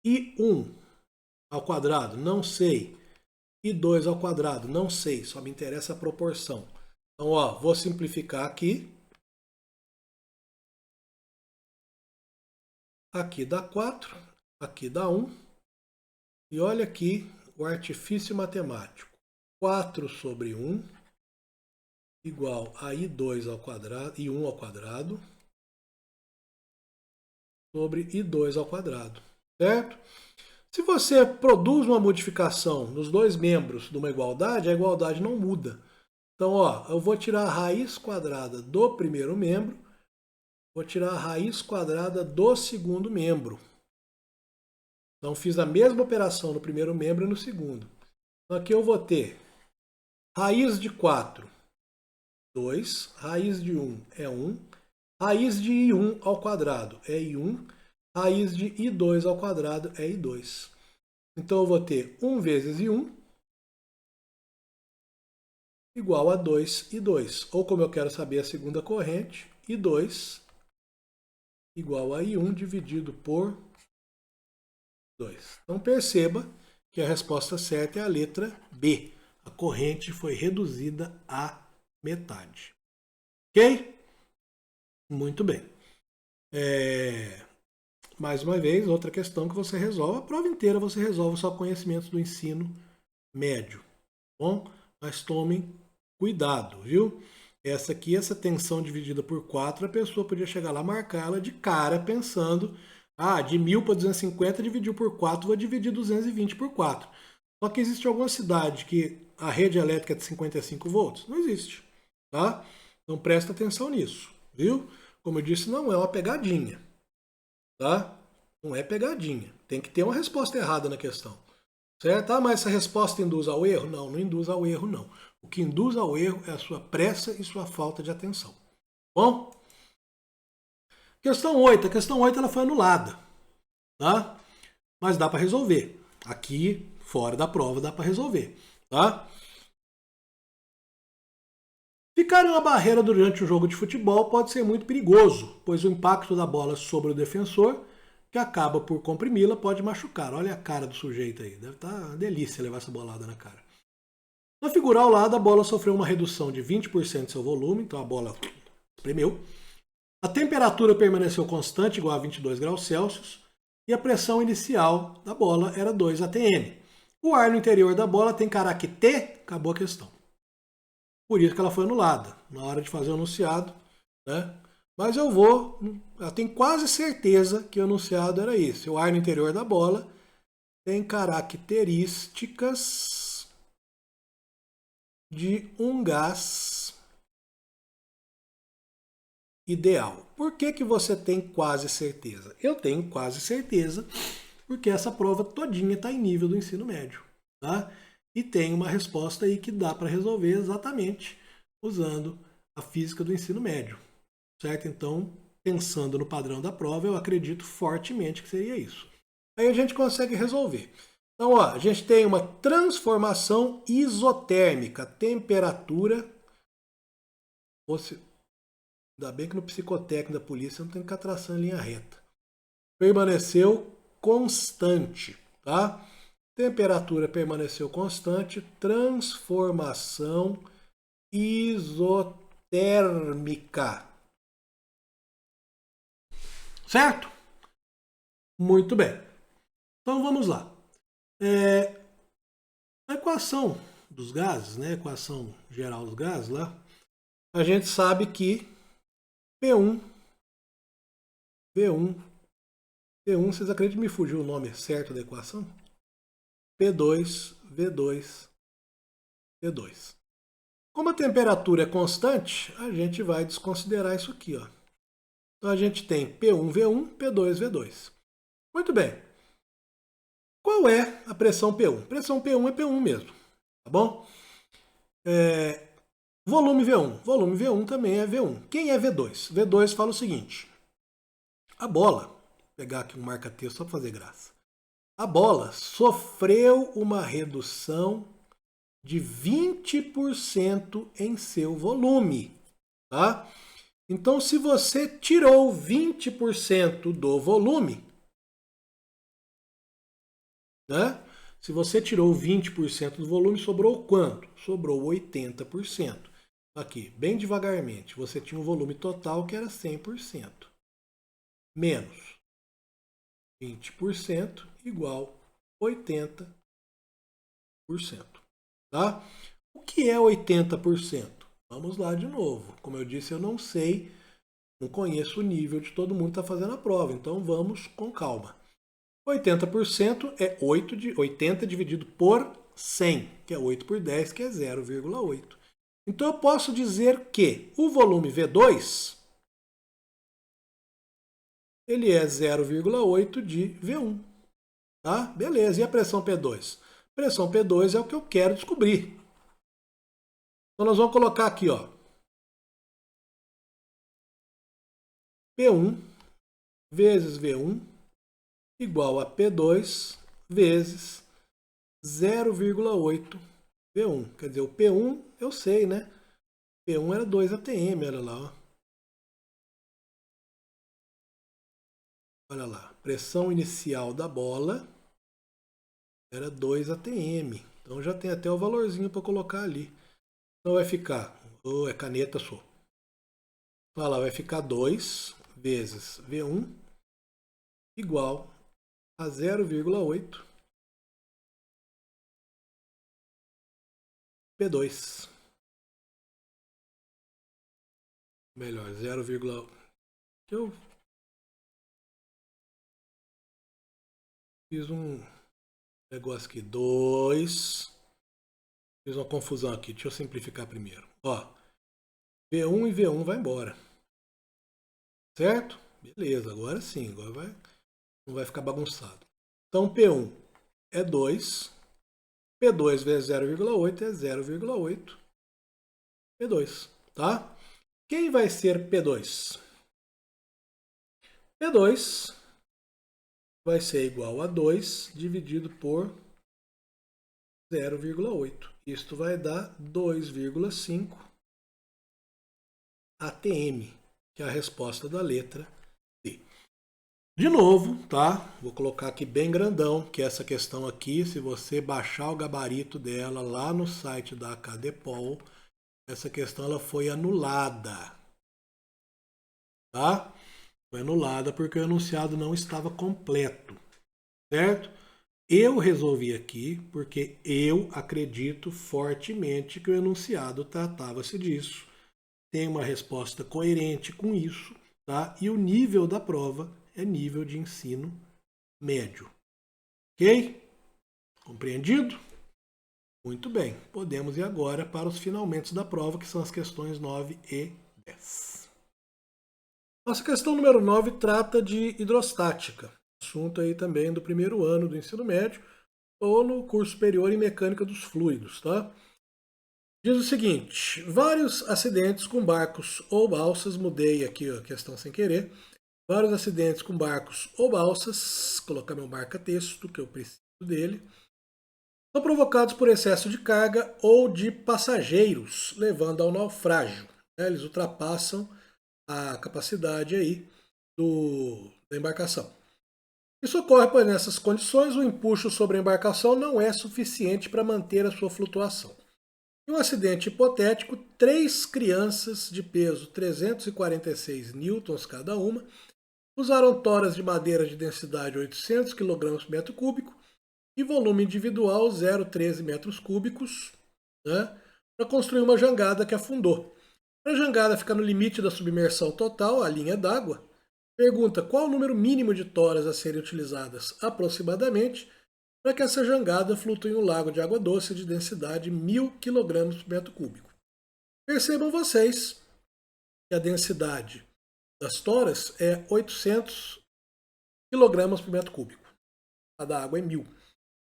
I1 ao quadrado, não sei. I2 ao quadrado, não sei, só me interessa a proporção. Então, ó, vou simplificar aqui. Aqui dá 4, aqui dá 1. E olha aqui o artifício matemático. 4 sobre 1 igual a I2 ao quadrado, I1 ao quadrado, sobre I2 ao quadrado, certo? Se você produz uma modificação nos dois membros de uma igualdade, a igualdade não muda. Então, ó, eu vou tirar a raiz quadrada do primeiro membro, vou tirar a raiz quadrada do segundo membro. Então, fiz a mesma operação no primeiro membro e no segundo. Então, aqui eu vou ter raiz de 4, 2, raiz de 1 é 1, raiz de I1 ao quadrado é I1, raiz de I2 ao quadrado é I2. Então, eu vou ter 1 vezes I1 igual a 2I2. Ou, como eu quero saber a segunda corrente, I2 igual a I1 dividido por 2. Então, perceba que a resposta certa é a letra B. A corrente foi reduzida à metade. Ok? Muito bem. Mais uma vez, outra questão que você resolve. A prova inteira você resolve só conhecimentos do ensino médio. Bom, mas tomem cuidado, viu? Essa aqui, essa tensão dividida por 4, a pessoa podia chegar lá, marcar ela de cara, pensando, ah, de 1000 para 250 dividiu por 4, vou dividir 220 por 4. Só que existe alguma cidade que a rede elétrica é de 55 volts? Não existe, tá? Então presta atenção nisso, viu? Como eu disse, não é uma pegadinha, tá? Não é pegadinha. Tem que ter uma resposta errada na questão. Certo? Ah, mas essa resposta induz ao erro? Não, não induz ao erro, não. O que induz ao erro é a sua pressa e sua falta de atenção. Bom? Questão 8. A questão 8 ela foi anulada. Tá? Mas dá para resolver. Aqui, fora da prova, dá para resolver. Tá? Ficar em uma barreira durante o jogo de futebol pode ser muito perigoso, pois o impacto da bola sobre o defensor, que acaba por comprimi-la, pode machucar. Olha a cara do sujeito aí. Deve estar uma delícia levar essa bolada na cara. Na figura ao lado, a bola sofreu uma redução de 20% de seu volume, então a bola espremeu. A temperatura permaneceu constante, igual a 22 graus Celsius, e a pressão inicial da bola era 2 atm. O ar no interior da bola tem caractere, acabou a questão. Por isso que ela foi anulada, na hora de fazer o enunciado, né? Mas eu tenho quase certeza que o enunciado era esse. O ar no interior da bola tem características de um gás ideal. Por que você tem quase certeza? Eu tenho quase certeza porque essa prova todinha está em nível do ensino médio, tá? E tem uma resposta aí que dá para resolver exatamente usando a física do ensino médio, certo? Então, pensando no padrão da prova, eu acredito fortemente que seria isso. Aí a gente consegue resolver. Então, ó, a gente tem uma transformação isotérmica, temperatura. Ainda bem que no psicotécnico da polícia não tem que ficar traçando em linha reta. Permaneceu constante, tá? Temperatura permaneceu constante, transformação isotérmica. Certo? Muito bem. Então vamos lá. A equação dos gases, né? A equação geral dos gases lá, a gente sabe que P1, V1, vocês acreditam que me fugiu o nome certo da equação? P2, V2, P2. Como a temperatura é constante, a gente vai desconsiderar isso aqui, ó. Então a gente tem P1, V1, P2, V2. Muito bem. Qual é a pressão P1? Pressão P1 é P1 mesmo, tá bom? Volume V1. Volume V1 também é V1. Quem é V2? V2 fala o seguinte. A bola, vou pegar aqui um marca-texto só para fazer graça. A bola sofreu uma redução de 20% em seu volume, tá? Então, se você tirou 20% do volume, né? Se você tirou 20% do volume, sobrou quanto? Sobrou 80%. Aqui, bem devagarmente, você tinha um volume total que era 100%. Menos 20% igual 80%. Tá? O que é 80%? Vamos lá de novo. Como eu disse, eu não sei, não conheço o nível de todo mundo que está fazendo a prova. Então vamos com calma. 80% é 80 dividido por 100, que é 8 por 10, que é 0,8. Então eu posso dizer que o volume V2 ele é 0,8 de V1. Tá? Beleza. E a pressão P2? Pressão P2 é o que eu quero descobrir. Então nós vamos colocar aqui, ó. P1 vezes V1 igual a P2 vezes 0,8 V1. Quer dizer, o P1 eu sei, né? P1 era 2 atm, olha lá, ó. Olha lá, pressão inicial da bola era 2 atm. Então já tem até o valorzinho para colocar ali. Então vai ficar, é caneta só. Olha lá, vai ficar 2 vezes V1 igual a 0,8 P2. Melhor, 0,8. Eu fiz um negócio aqui, 2. Fiz uma confusão aqui, deixa eu simplificar primeiro. Ó, V1 e V1 vai embora. Certo? Beleza, agora sim, agora não vai ficar bagunçado. Então P1 é 2, P2 vezes 0,8 é 0,8 P2, tá? Quem vai ser P2? P2 vai ser igual a 2 dividido por 0,8. Isto vai dar 2,5 atm, que é a resposta da letra D. De novo, tá? Vou colocar aqui bem grandão, que essa questão aqui, se você baixar o gabarito dela lá no site da Cadepol, essa questão ela foi anulada. Tá? Foi anulada porque o enunciado não estava completo. Certo? Eu resolvi aqui porque eu acredito fortemente que o enunciado tratava-se disso. Tem uma resposta coerente com isso, tá? E o nível da prova é nível de ensino médio. Ok? Compreendido? Muito bem. Podemos ir agora para os finalmente da prova, que são as questões 9 e 10. Nossa questão número 9 trata de hidrostática. assunto aí também do primeiro ano do ensino médio ou no curso superior em mecânica dos fluidos, tá? Diz o seguinte, vários acidentes com barcos ou balsas, mudei aqui a questão sem querer, vários acidentes com barcos ou balsas, colocar meu marca-texto, que eu preciso dele, são provocados por excesso de carga ou de passageiros, levando ao naufrágio. Eles ultrapassam a capacidade aí da embarcação. Isso ocorre pois nessas condições o empuxo sobre a embarcação não é suficiente para manter a sua flutuação. Em um acidente hipotético, 3 crianças de peso 346 newtons cada uma usaram toras de madeira de densidade 800 kg por metro cúbico e volume individual 0,13 metros cúbicos, né, para construir uma jangada que afundou. Para a jangada ficar no limite da submersão total, a linha d'água, pergunta qual o número mínimo de toras a serem utilizadas aproximadamente para que essa jangada flutue em um lago de água doce de densidade 1000 kg por metro cúbico. Percebam vocês que a densidade das toras é 800 kg por metro cúbico. A da água é 1000.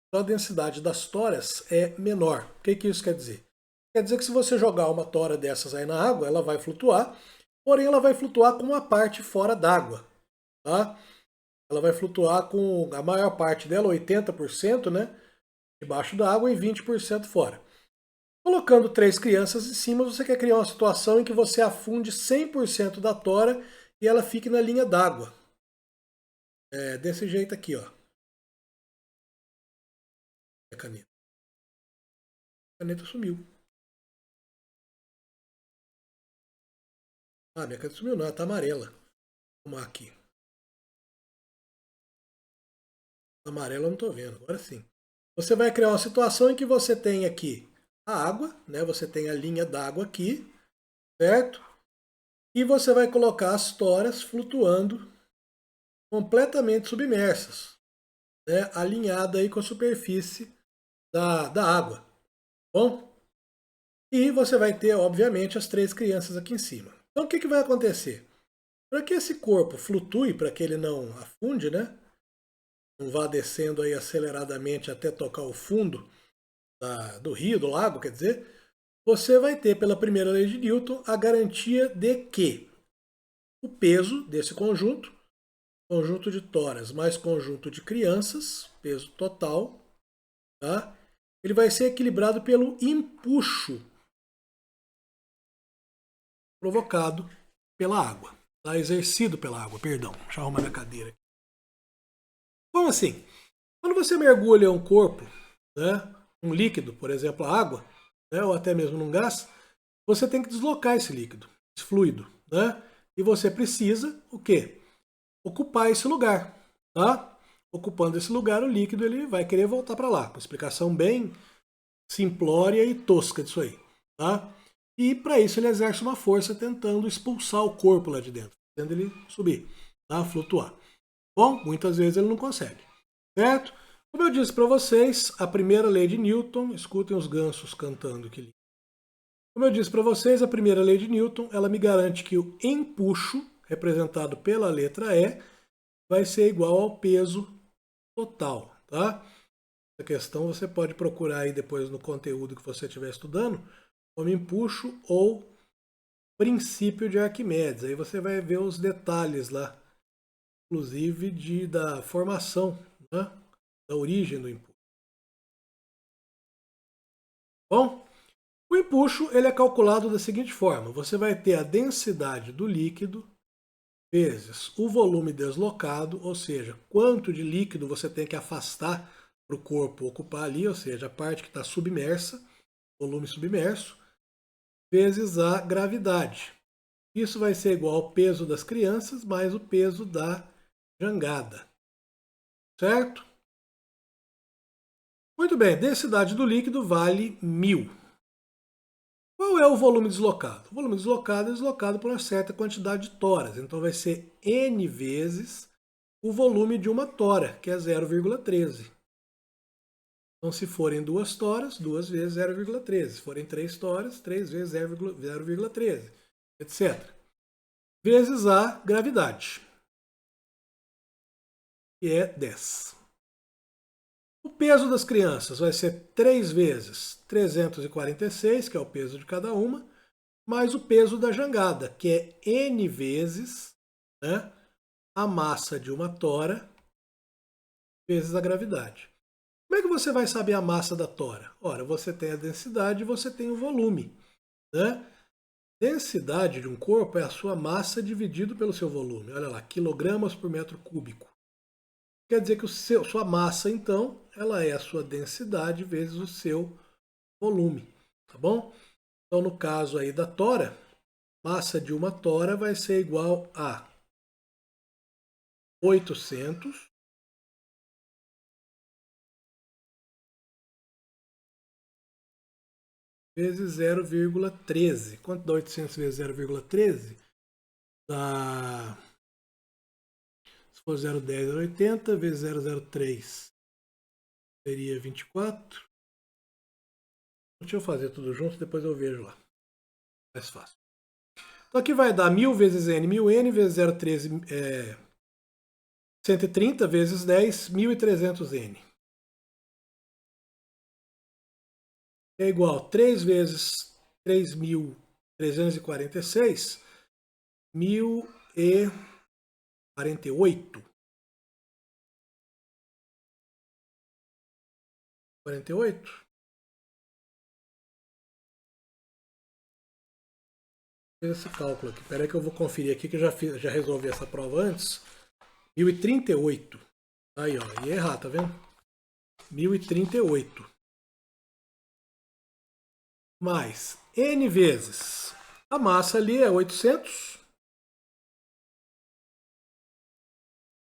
Então a densidade das toras é menor. O que isso quer dizer? Quer dizer que se você jogar uma tora dessas aí na água, ela vai flutuar, porém ela vai flutuar com uma parte fora d'água. Tá? Ela vai flutuar com a maior parte dela, 80%, né, debaixo da água e 20% fora. Colocando 3 crianças em cima, você quer criar uma situação em que você afunde 100% da tora e ela fique na linha d'água. Desse jeito aqui, ó. A caneta. A caneta sumiu. Ah, minha caneta sumiu não, ela tá amarela. Vamos arrumar aqui. Amarela eu não tô vendo, agora sim. Você vai criar uma situação em que você tem aqui a água, né? Você tem a linha d'água aqui, certo? E você vai colocar as toras flutuando completamente submersas, né? Alinhada aí com a superfície da água. Bom? E você vai ter, obviamente, as 3 crianças aqui em cima. Então o que vai acontecer? Para que esse corpo flutue, para que ele não afunde, né? Não vá descendo aí aceleradamente até tocar o fundo do rio, do lago, quer dizer, você vai ter, pela primeira lei de Newton, a garantia de que o peso desse conjunto de toras mais conjunto de crianças, peso total, tá? Ele vai ser equilibrado pelo empuxo provocado pela água, tá? Exercido pela água, perdão. Deixa eu arrumar minha cadeira aqui. Como assim? Quando você mergulha um corpo, né, um líquido, por exemplo, a água, né, ou até mesmo num gás, você tem que deslocar esse líquido, esse fluido, né? E você precisa o quê? Ocupar esse lugar, tá? Ocupando esse lugar, o líquido ele vai querer voltar para lá. Uma explicação bem simplória e tosca disso aí, tá? E para isso ele exerce uma força tentando expulsar o corpo lá de dentro, fazendo ele subir, tá? Flutuar. Bom, muitas vezes ele não consegue, certo? Como eu disse para vocês, a primeira lei de Newton, escutem os gansos cantando aqui. Como eu disse para vocês, a primeira lei de Newton, ela me garante que o empuxo, representado pela letra E, vai ser igual ao peso total, tá? Essa questão você pode procurar aí depois no conteúdo que você estiver estudando, como empuxo ou princípio de Arquimedes. Aí você vai ver os detalhes lá, inclusive da formação, né? Da origem do empuxo. Bom, o empuxo ele é calculado da seguinte forma: você vai ter a densidade do líquido vezes o volume deslocado, ou seja, quanto de líquido você tem que afastar para o corpo ocupar ali, ou seja, a parte que está submersa, volume submerso, vezes a gravidade. Isso vai ser igual ao peso das crianças mais o peso da jangada. Certo? Muito bem, densidade do líquido vale 1000. Qual é o volume deslocado? O volume deslocado é deslocado por uma certa quantidade de toras. Então vai ser N vezes o volume de uma tora, que é 0,13. Então se forem 2 toras, 2 vezes 0,13. Se forem 3 toras, 3 vezes 0,13, etc. Vezes a gravidade. que é 10. O peso das crianças vai ser 3 vezes 346, que é o peso de cada uma, mais o peso da jangada, que é N vezes, né, a massa de uma tora vezes a gravidade. Como é que você vai saber a massa da tora? Ora, você tem a densidade e você tem o volume, né? Densidade de um corpo é a sua massa dividido pelo seu volume. Olha lá, quilogramas por metro cúbico. Quer dizer que sua massa, então, ela é a sua densidade vezes o seu volume, tá bom? Então, no caso aí da tora, massa de uma tora vai ser igual a 800 vezes 0,13. Quanto dá 800 vezes 0,13? Dá... Se for 0,10 era 80, vezes 0,03 seria 24. Deixa eu fazer tudo junto, depois eu vejo lá. Mais fácil. Então aqui vai dar 1000 vezes n, 1000n vezes 0,13 130 vezes 10, 1300n. É igual a 3 vezes 3.346, 1048. 48? Fiz esse cálculo aqui. Espera aí que eu vou conferir aqui, que eu já resolvi essa prova antes. 1038. Aí, ó. Ia errar, tá vendo? 1038. Mais n vezes. A massa ali é 800.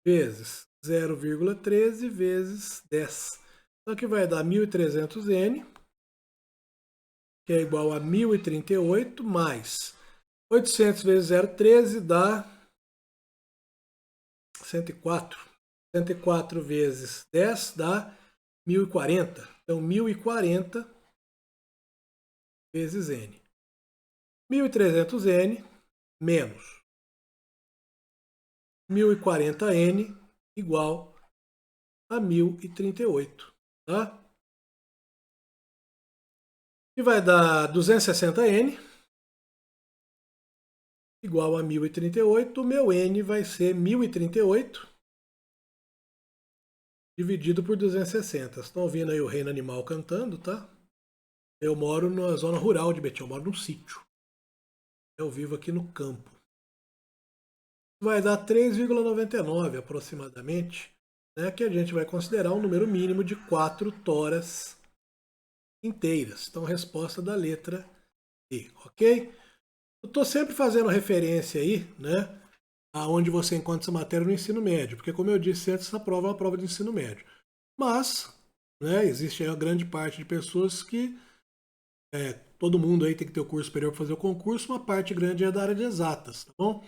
Vezes 0,13 vezes 10. Então aqui vai dar 1300n, que é igual a 1038, mais 800 vezes 0,13 dá 104. 104 vezes 10 dá 1040. Então 1040 vezes n. 1300n menos 1040n igual a 1038. Tá? E vai dar 260n igual a 1038. O meu n vai ser 1038 dividido por 260. Estão ouvindo aí o reino animal cantando, tá? Eu moro na zona rural de Betim, eu moro num sítio. Eu vivo aqui no campo. Vai dar 3,99 aproximadamente, né, que a gente vai considerar um número mínimo de 4 toras inteiras. Então, resposta da letra D, ok? Eu estou sempre fazendo referência aí, né, aonde você encontra essa matéria no ensino médio, porque como eu disse antes, essa prova é uma prova de ensino médio. Mas, né, existe a grande parte de pessoas que todo mundo aí tem que ter o curso superior para fazer o concurso, uma parte grande é da área de exatas, tá bom?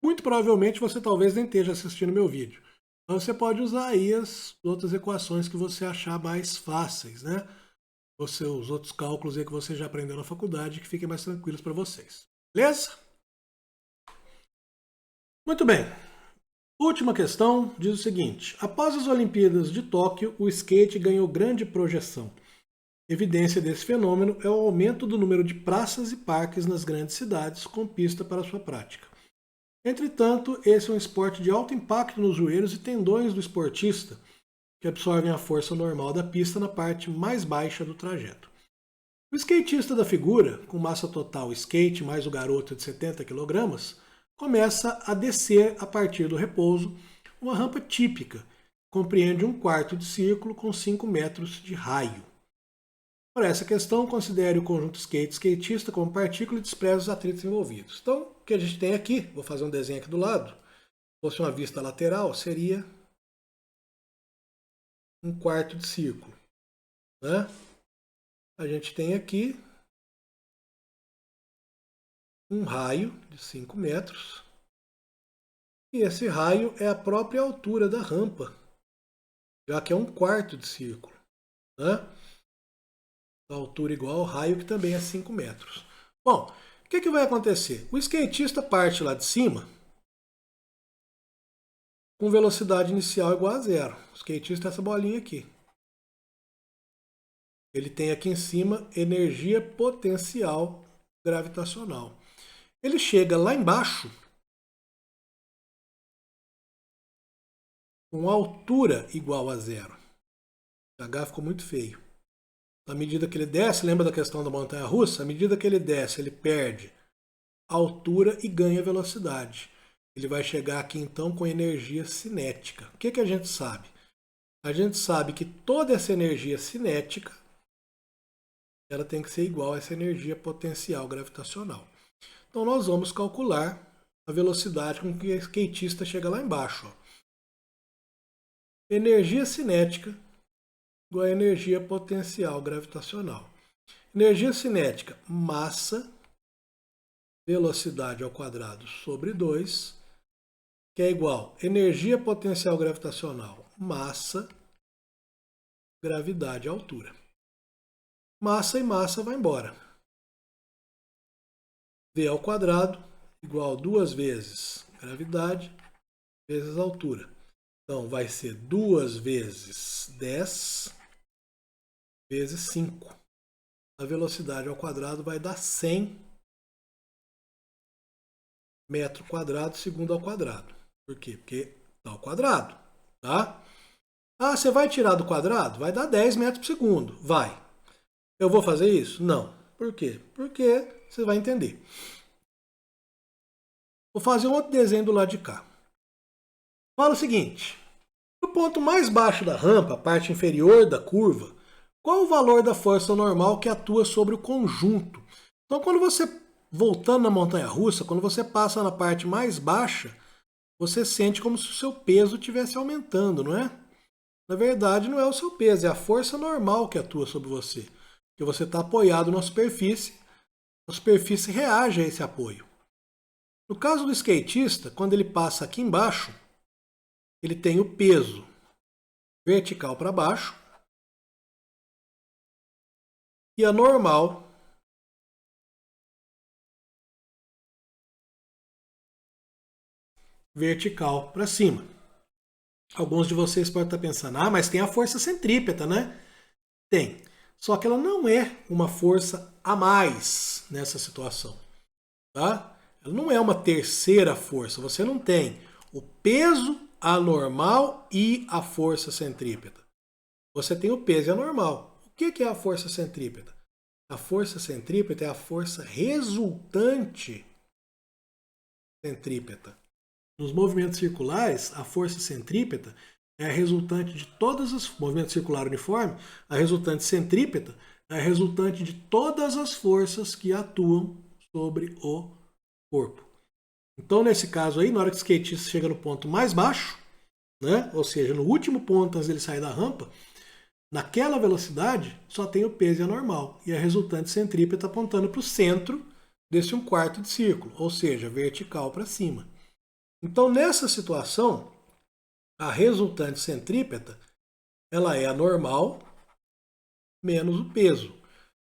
Muito provavelmente você talvez nem esteja assistindo meu vídeo. Então você pode usar aí as outras equações que você achar mais fáceis, né? Os outros cálculos aí que você já aprendeu na faculdade, que fiquem mais tranquilos para vocês. Beleza? Muito bem. Última questão diz o seguinte: após as Olimpíadas de Tóquio, o skate ganhou grande projeção. Evidência desse fenômeno é o aumento do número de praças e parques nas grandes cidades com pista para sua prática. Entretanto, esse é um esporte de alto impacto nos joelhos e tendões do esportista, que absorvem a força normal da pista na parte mais baixa do trajeto. O skatista da figura, com massa total skate mais o garoto de 70 kg, começa a descer a partir do repouso uma rampa típica, que compreende um quarto de círculo com 5 metros de raio. Para essa questão, considere o conjunto skate-skatista como partícula e despreze os atritos envolvidos. Então, o que a gente tem aqui, vou fazer um desenho aqui do lado, se fosse uma vista lateral, seria um quarto de círculo, né? A gente tem aqui um raio de 5 metros, e esse raio é a própria altura da rampa, já que é um quarto de círculo, né? A altura igual ao raio, que também é 5 metros. Bom, o que vai acontecer? O skatista parte lá de cima, com velocidade inicial igual a zero. O skatista é essa bolinha aqui. Ele tem aqui em cima energia potencial gravitacional. Ele chega lá embaixo com altura igual a zero. O H ficou muito feio. À medida que ele desce, lembra da questão da montanha-russa? À medida que ele desce, ele perde altura e ganha velocidade. Ele vai chegar aqui então com energia cinética. O que a gente sabe? A gente sabe que toda essa energia cinética ela tem que ser igual a essa energia potencial gravitacional. Então nós vamos calcular a velocidade com que o skatista chega lá embaixo. Ó. Energia cinética igual a energia potencial gravitacional. Energia cinética, massa, velocidade ao quadrado sobre 2, que é igual a energia potencial gravitacional, massa, gravidade, altura. Massa e massa vai embora. V ao quadrado igual a 2 vezes gravidade vezes altura. Então vai ser 2 vezes 10 vezes 5. A velocidade ao quadrado vai dar 100 metro quadrado segundo ao quadrado. Por quê? Porque está ao quadrado. Tá? Ah, você vai tirar do quadrado? Vai dar 10 metros por segundo. Vai. Eu vou fazer isso? Não. Por quê? Porque você vai entender. Vou fazer um outro desenho do lado de cá. Fala o seguinte. No ponto mais baixo da rampa, a parte inferior da curva, qual o valor da força normal que atua sobre o conjunto? Então, quando você, voltando na montanha-russa, quando você passa na parte mais baixa, você sente como se o seu peso estivesse aumentando, não é? Na verdade, não é o seu peso, é a força normal que atua sobre você. Porque você está apoiado na superfície, a superfície reage a esse apoio. No caso do skatista, quando ele passa aqui embaixo, ele tem o peso vertical para baixo e a normal vertical para cima. Alguns de vocês podem estar pensando, ah, mas tem a força centrípeta, né? Tem. Só que ela não é uma força a mais nessa situação. Tá? Ela não é uma terceira força. Você não tem o peso anormal e a força centrípeta. Você tem o peso anormal. O que é a força centrípeta? A força centrípeta é a força resultante centrípeta. Nos movimentos circulares, a força centrípeta é a resultante de todas as movimentos circular uniforme, a resultante centrípeta é a resultante de todas as forças que atuam sobre o corpo. Então, nesse caso aí, na hora que o skatista chega no ponto mais baixo, né, ou seja, no último ponto antes dele sair da rampa, naquela velocidade só tem o peso anormal e a resultante centrípeta apontando para o centro desse 1/4 de círculo, ou seja, vertical para cima. Então, nessa situação, a resultante centrípeta ela é a normal menos o peso.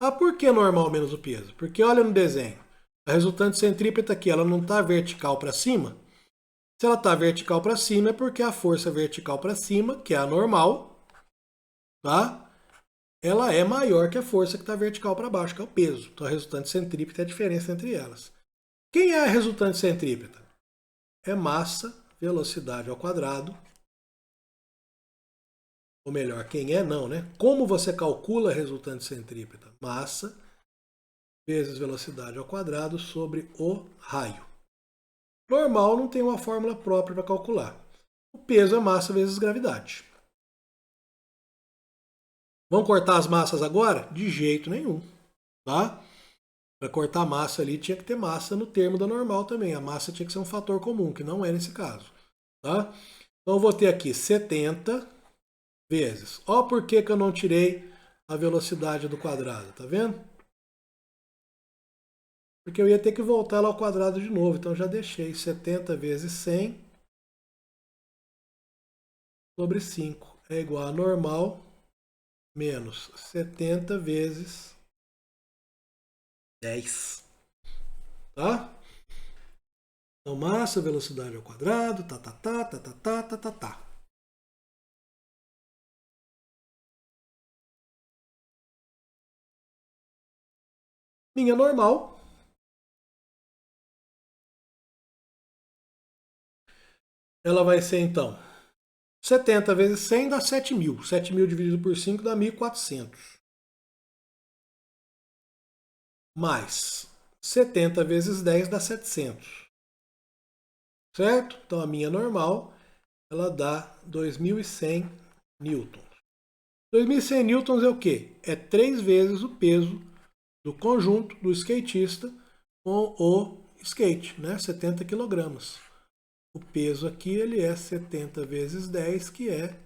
Ah, por que normal menos o peso? Porque olha no desenho, a resultante centrípeta aqui ela não está vertical para cima. Se ela está vertical para cima é porque a força vertical para cima, que é a normal, tá? Ela é maior que a força que está vertical para baixo, que é o peso. Então a resultante centrípeta é a diferença entre elas. Quem é a resultante centrípeta? É massa, velocidade ao quadrado. Ou melhor, quem é não, né? Como você calcula a resultante centrípeta? Massa vezes velocidade ao quadrado sobre o raio. Normal não tem uma fórmula própria para calcular. O peso é massa vezes gravidade. Vamos cortar as massas agora? De jeito nenhum. Tá? Para cortar a massa ali, tinha que ter massa no termo da normal também. A massa tinha que ser um fator comum, que não é nesse caso. Tá? Então eu vou ter aqui 70 vezes. Ó por que eu não tirei a velocidade do quadrado, tá vendo? Porque eu ia ter que voltar lá ao quadrado de novo, então já deixei 70 vezes 100 sobre 5 é igual a normal menos 70 vezes 10. Tá? Então, massa, velocidade ao quadrado, tá. Minha normal. Ela vai ser, então, 70 vezes 100 dá 7.000. 7.000 dividido por 5 dá 1.400. Mais 70 vezes 10 dá 700. Certo? Então a minha normal, ela dá 2.100 newtons. 2.100 newtons é o quê? É 3 vezes o peso do conjunto do skatista com o skate, né? 70 quilogramas. O peso aqui ele é 70 vezes 10, que é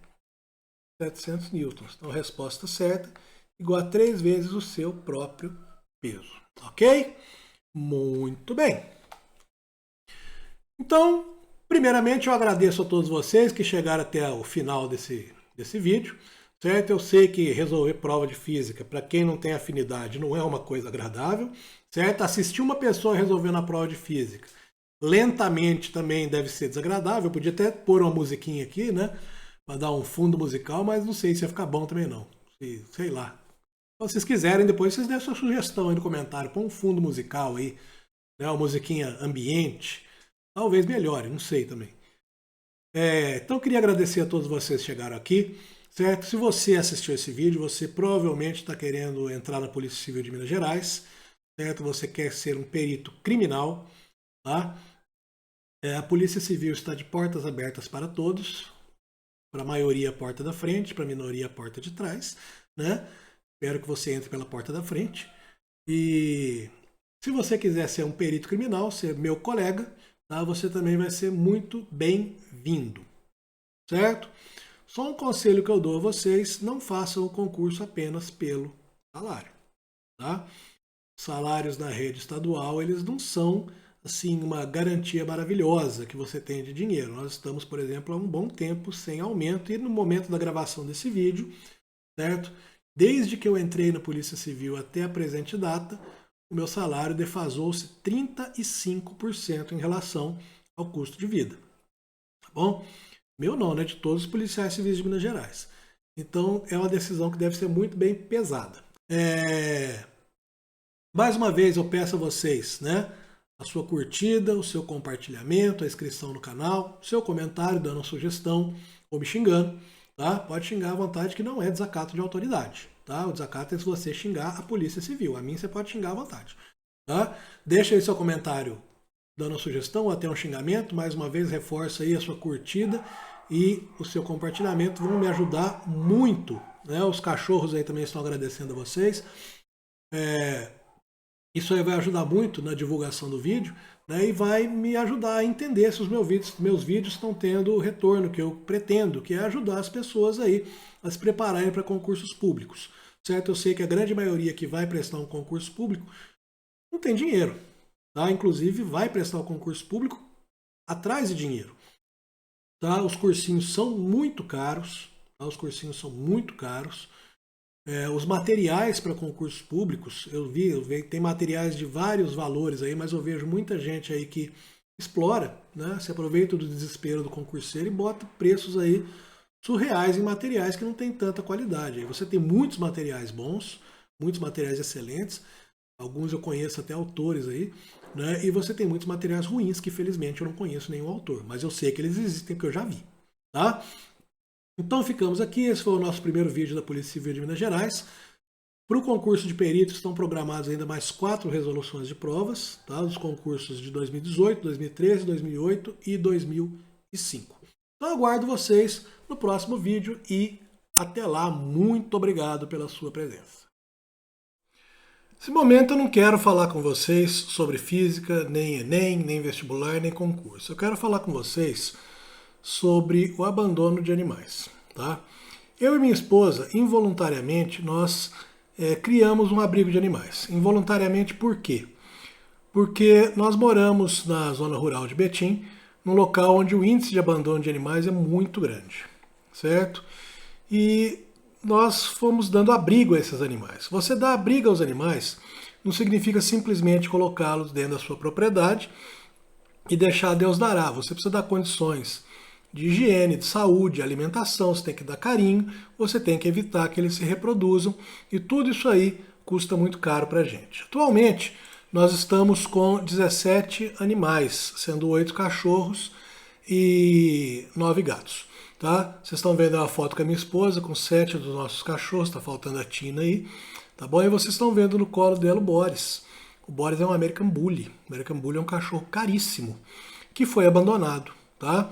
700 newtons. Então a resposta certa igual a 3 vezes o seu próprio peso. Ok? Muito bem. Então, primeiramente eu agradeço a todos vocês que chegaram até o final desse vídeo. Certo? Eu sei que resolver prova de física, para quem não tem afinidade, não é uma coisa agradável. Certo? Assistir uma pessoa resolvendo a prova de física lentamente também deve ser desagradável. Eu podia até pôr uma musiquinha aqui, né? Para dar um fundo musical, mas não sei se ia ficar bom também não. Sei lá. Se vocês quiserem, depois vocês dêem sua sugestão aí no comentário. Põe um fundo musical aí, né? Uma musiquinha ambiente. Talvez melhore, não sei também. Então eu queria agradecer a todos vocês que chegaram aqui. Certo? Se você assistiu esse vídeo, você provavelmente está querendo entrar na Polícia Civil de Minas Gerais. Certo? Você quer ser um perito criminal. Tá? A Polícia Civil está de portas abertas para todos. Para a maioria, a porta da frente. Para a minoria, a porta de trás. Né? Espero que você entre pela porta da frente. E se você quiser ser um perito criminal, ser meu colega, tá? Você também vai ser muito bem-vindo. Certo? Só um conselho que eu dou a vocês: não façam o concurso apenas pelo salário. Tá? Salários na rede estadual, eles não são assim uma garantia maravilhosa que você tem de dinheiro. Nós estamos, por exemplo, há um bom tempo sem aumento, e no momento da gravação desse vídeo, certo? Desde que eu entrei na Polícia Civil até a presente data, o meu salário defasou-se 35% em relação ao custo de vida. Tá bom? Meu não, né? De todos os policiais civis de Minas Gerais. Então é uma decisão que deve ser muito bem pesada. Mais uma vez eu peço a vocês, né? A sua curtida, o seu compartilhamento, a inscrição no canal, o seu comentário dando uma sugestão ou me xingando. Tá? Pode xingar à vontade, que não é desacato de autoridade. Tá? O desacato é se você xingar a Polícia Civil. A mim você pode xingar à vontade. Tá? Deixa aí seu comentário dando uma sugestão ou até um xingamento. Mais uma vez, reforça aí a sua curtida e o seu compartilhamento. Vão me ajudar muito. Né? Os cachorros aí também estão agradecendo a vocês. Isso aí vai ajudar muito na divulgação do vídeo, né, e vai me ajudar a entender se os meus vídeos estão tendo o retorno que eu pretendo, que é ajudar as pessoas aí a se prepararem para concursos públicos. Certo? Eu sei que a grande maioria que vai prestar um concurso público não tem dinheiro. Tá? Inclusive vai prestar o concurso público atrás de dinheiro. Tá? Os cursinhos são muito caros. Tá? Os cursinhos são muito caros. Os materiais para concursos públicos, eu vi, tem materiais de vários valores aí, mas eu vejo muita gente aí que explora, né, se aproveita do desespero do concurseiro e bota preços aí surreais em materiais que não tem tanta qualidade. Aí você tem muitos materiais bons, muitos materiais excelentes, alguns eu conheço até autores aí, né, e você tem muitos materiais ruins que felizmente eu não conheço nenhum autor, mas eu sei que eles existem porque eu já vi. Tá? Então ficamos aqui, esse foi o nosso primeiro vídeo da Polícia Civil de Minas Gerais. Para o concurso de peritos estão programados ainda mais 4 resoluções de provas, tá? Dos concursos de 2018, 2013, 2008 e 2005. Então aguardo vocês no próximo vídeo e até lá, muito obrigado pela sua presença. Nesse momento eu não quero falar com vocês sobre física, nem Enem, nem vestibular, nem concurso. Eu quero falar com vocês sobre o abandono de animais. Tá? Eu e minha esposa, involuntariamente, nós criamos um abrigo de animais. Involuntariamente por quê? Porque nós moramos na zona rural de Betim, num local onde o índice de abandono de animais é muito grande, certo? E nós fomos dando abrigo a esses animais. Você dá abrigo aos animais não significa simplesmente colocá-los dentro da sua propriedade e deixar Deus dará. Você precisa dar condições de higiene, de saúde, alimentação, você tem que dar carinho, você tem que evitar que eles se reproduzam e tudo isso aí custa muito caro para a gente. Atualmente, nós estamos com 17 animais, sendo 8 cachorros e 9 gatos. Tá? Vocês estão vendo uma foto com a minha esposa, com 7 dos nossos cachorros, está faltando a Tina aí, tá bom? E vocês estão vendo no colo dela o Boris. O Boris é um American Bully. O American Bully é um cachorro caríssimo, que foi abandonado, tá?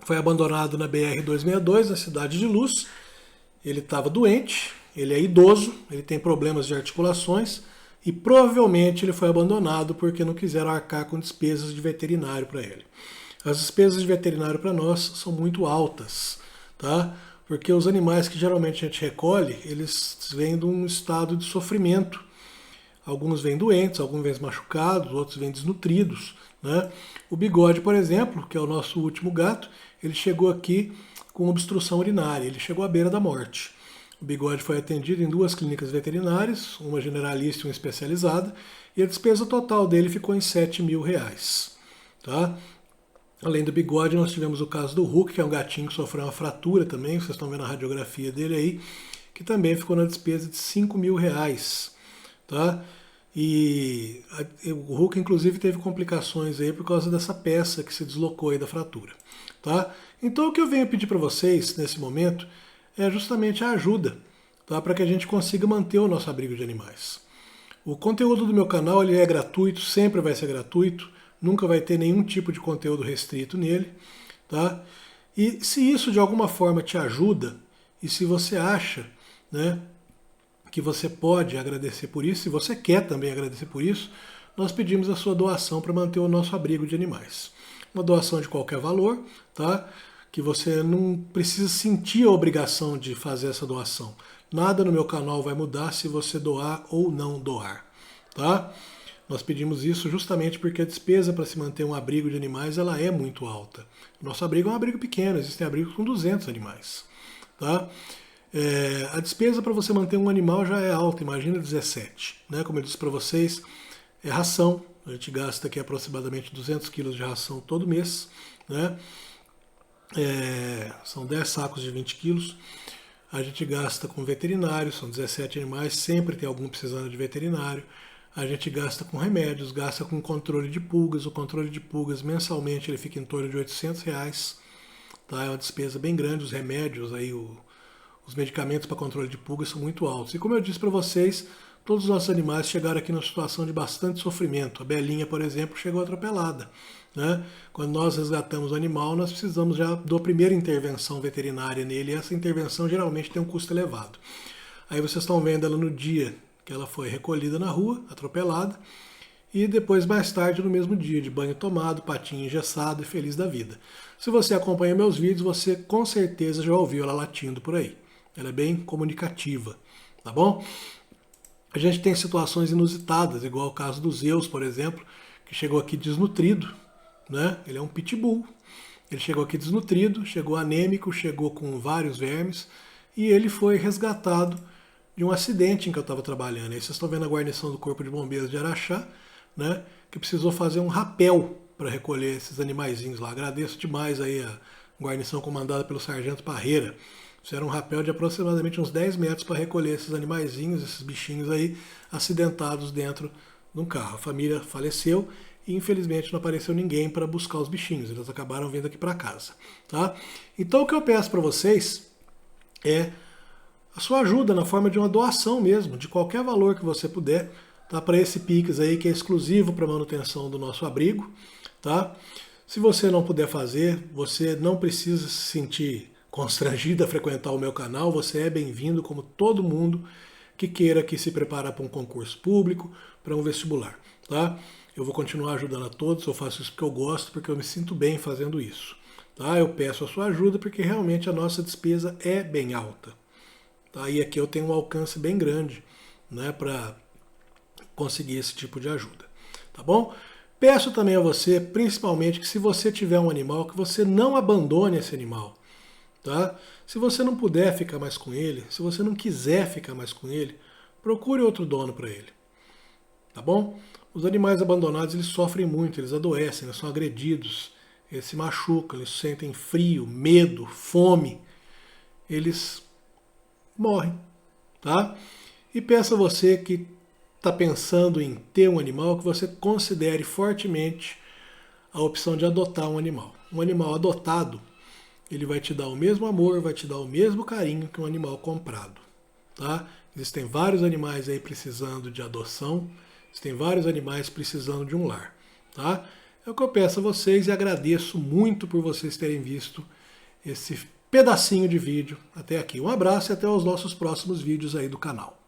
Foi abandonado na BR-262, na Cidade de Luz. Ele estava doente, ele é idoso, ele tem problemas de articulações e provavelmente ele foi abandonado porque não quiseram arcar com despesas de veterinário para ele. As despesas de veterinário para nós são muito altas, tá? Porque os animais que geralmente a gente recolhe, eles vêm de um estado de sofrimento. Alguns vêm doentes, alguns vêm machucados, outros vêm desnutridos, né? O Bigode, por exemplo, que é o nosso último gato, ele chegou aqui com obstrução urinária, ele chegou à beira da morte. O Bigode foi atendido em 2 clínicas veterinárias, uma generalista e uma especializada, e a despesa total dele ficou em R$7.000, tá? Além do Bigode, nós tivemos o caso do Hulk, que é um gatinho que sofreu uma fratura também, vocês estão vendo a radiografia dele aí, que também ficou na despesa de R$5.000, tá? E o Hulk, inclusive, teve complicações aí por causa dessa peça que se deslocou aí da fratura, tá? Então, o que eu venho pedir para vocês nesse momento é justamente a ajuda, tá? Para que a gente consiga manter o nosso abrigo de animais. O conteúdo do meu canal ele é gratuito, sempre vai ser gratuito, nunca vai ter nenhum tipo de conteúdo restrito nele, tá? E se isso de alguma forma te ajuda, e se você acha, né, que você pode agradecer por isso, se você quer também agradecer por isso, nós pedimos a sua doação para manter o nosso abrigo de animais. Uma doação de qualquer valor, tá? Que você não precisa sentir a obrigação de fazer essa doação. Nada no meu canal vai mudar se você doar ou não doar, tá? Nós pedimos isso justamente porque a despesa para se manter um abrigo de animais ela é muito alta. Nosso abrigo é um abrigo pequeno, existem abrigos com 200 animais, tá? A despesa para você manter um animal já é alta, imagina 17. Né? Como eu disse para vocês, é ração. A gente gasta aqui aproximadamente 200 quilos de ração todo mês. Né? São 10 sacos de 20 quilos. A gente gasta com veterinário, são 17 animais, sempre tem algum precisando de veterinário. A gente gasta com remédios, gasta com controle de pulgas. O controle de pulgas mensalmente ele fica em torno de R$800. Tá? É uma despesa bem grande, os remédios aí, os medicamentos para controle de pulgas são muito altos. E como eu disse para vocês, todos os nossos animais chegaram aqui numa situação de bastante sofrimento. A Belinha, por exemplo, chegou atropelada. Né? Quando nós resgatamos o animal, nós precisamos já da primeira intervenção veterinária nele. E essa intervenção geralmente tem um custo elevado. Aí vocês estão vendo ela no dia que ela foi recolhida na rua, atropelada. E depois, mais tarde, no mesmo dia, de banho tomado, patinho engessado e feliz da vida. Se você acompanha meus vídeos, você com certeza já ouviu ela latindo por aí. Ela é bem comunicativa, tá bom? A gente tem situações inusitadas, igual o caso do Zeus, por exemplo, que chegou aqui desnutrido, né? Ele é um pitbull. Ele chegou aqui desnutrido, chegou anêmico, chegou com vários vermes e ele foi resgatado de um acidente em que eu estava trabalhando. Aí vocês estão vendo a guarnição do Corpo de Bombeiros de Araxá, né? Que precisou fazer um rapel para recolher esses animaizinhos lá. Agradeço demais aí a guarnição comandada pelo Sargento Parreira. Fizeram um rapel de aproximadamente uns 10 metros para recolher esses animaizinhos, esses bichinhos aí, acidentados dentro de um carro. A família faleceu e infelizmente não apareceu ninguém para buscar os bichinhos. Eles acabaram vindo aqui para casa. Tá? Então o que eu peço para vocês é a sua ajuda na forma de uma doação mesmo, de qualquer valor que você puder, tá? Para esse Pix aí que é exclusivo para manutenção do nosso abrigo. Tá? Se você não puder fazer, você não precisa se sentir constrangido a frequentar o meu canal, você é bem-vindo como todo mundo que queira aqui se preparar para um concurso público, para um vestibular, tá? Eu vou continuar ajudando a todos, eu faço isso porque eu gosto, porque eu me sinto bem fazendo isso, tá? Eu peço a sua ajuda porque realmente a nossa despesa é bem alta, tá? E aqui eu tenho um alcance bem grande, né, para conseguir esse tipo de ajuda, tá bom? Peço também a você, principalmente, que se você tiver um animal, que você não abandone esse animal. Tá? Se você não puder ficar mais com ele, se você não quiser ficar mais com ele, procure outro dono para ele. Tá bom? Os animais abandonados, eles sofrem muito, eles adoecem, eles são agredidos, eles se machucam, eles sentem frio, medo, fome, eles morrem, tá? E peço a você que está pensando em ter um animal, que você considere fortemente a opção de adotar um animal. Um animal adotado, ele vai te dar o mesmo amor, vai te dar o mesmo carinho que um animal comprado, tá? Existem vários animais aí precisando de adoção, existem vários animais precisando de um lar, tá? É o que eu peço a vocês e agradeço muito por vocês terem visto esse pedacinho de vídeo até aqui. Um abraço e até os nossos próximos vídeos aí do canal.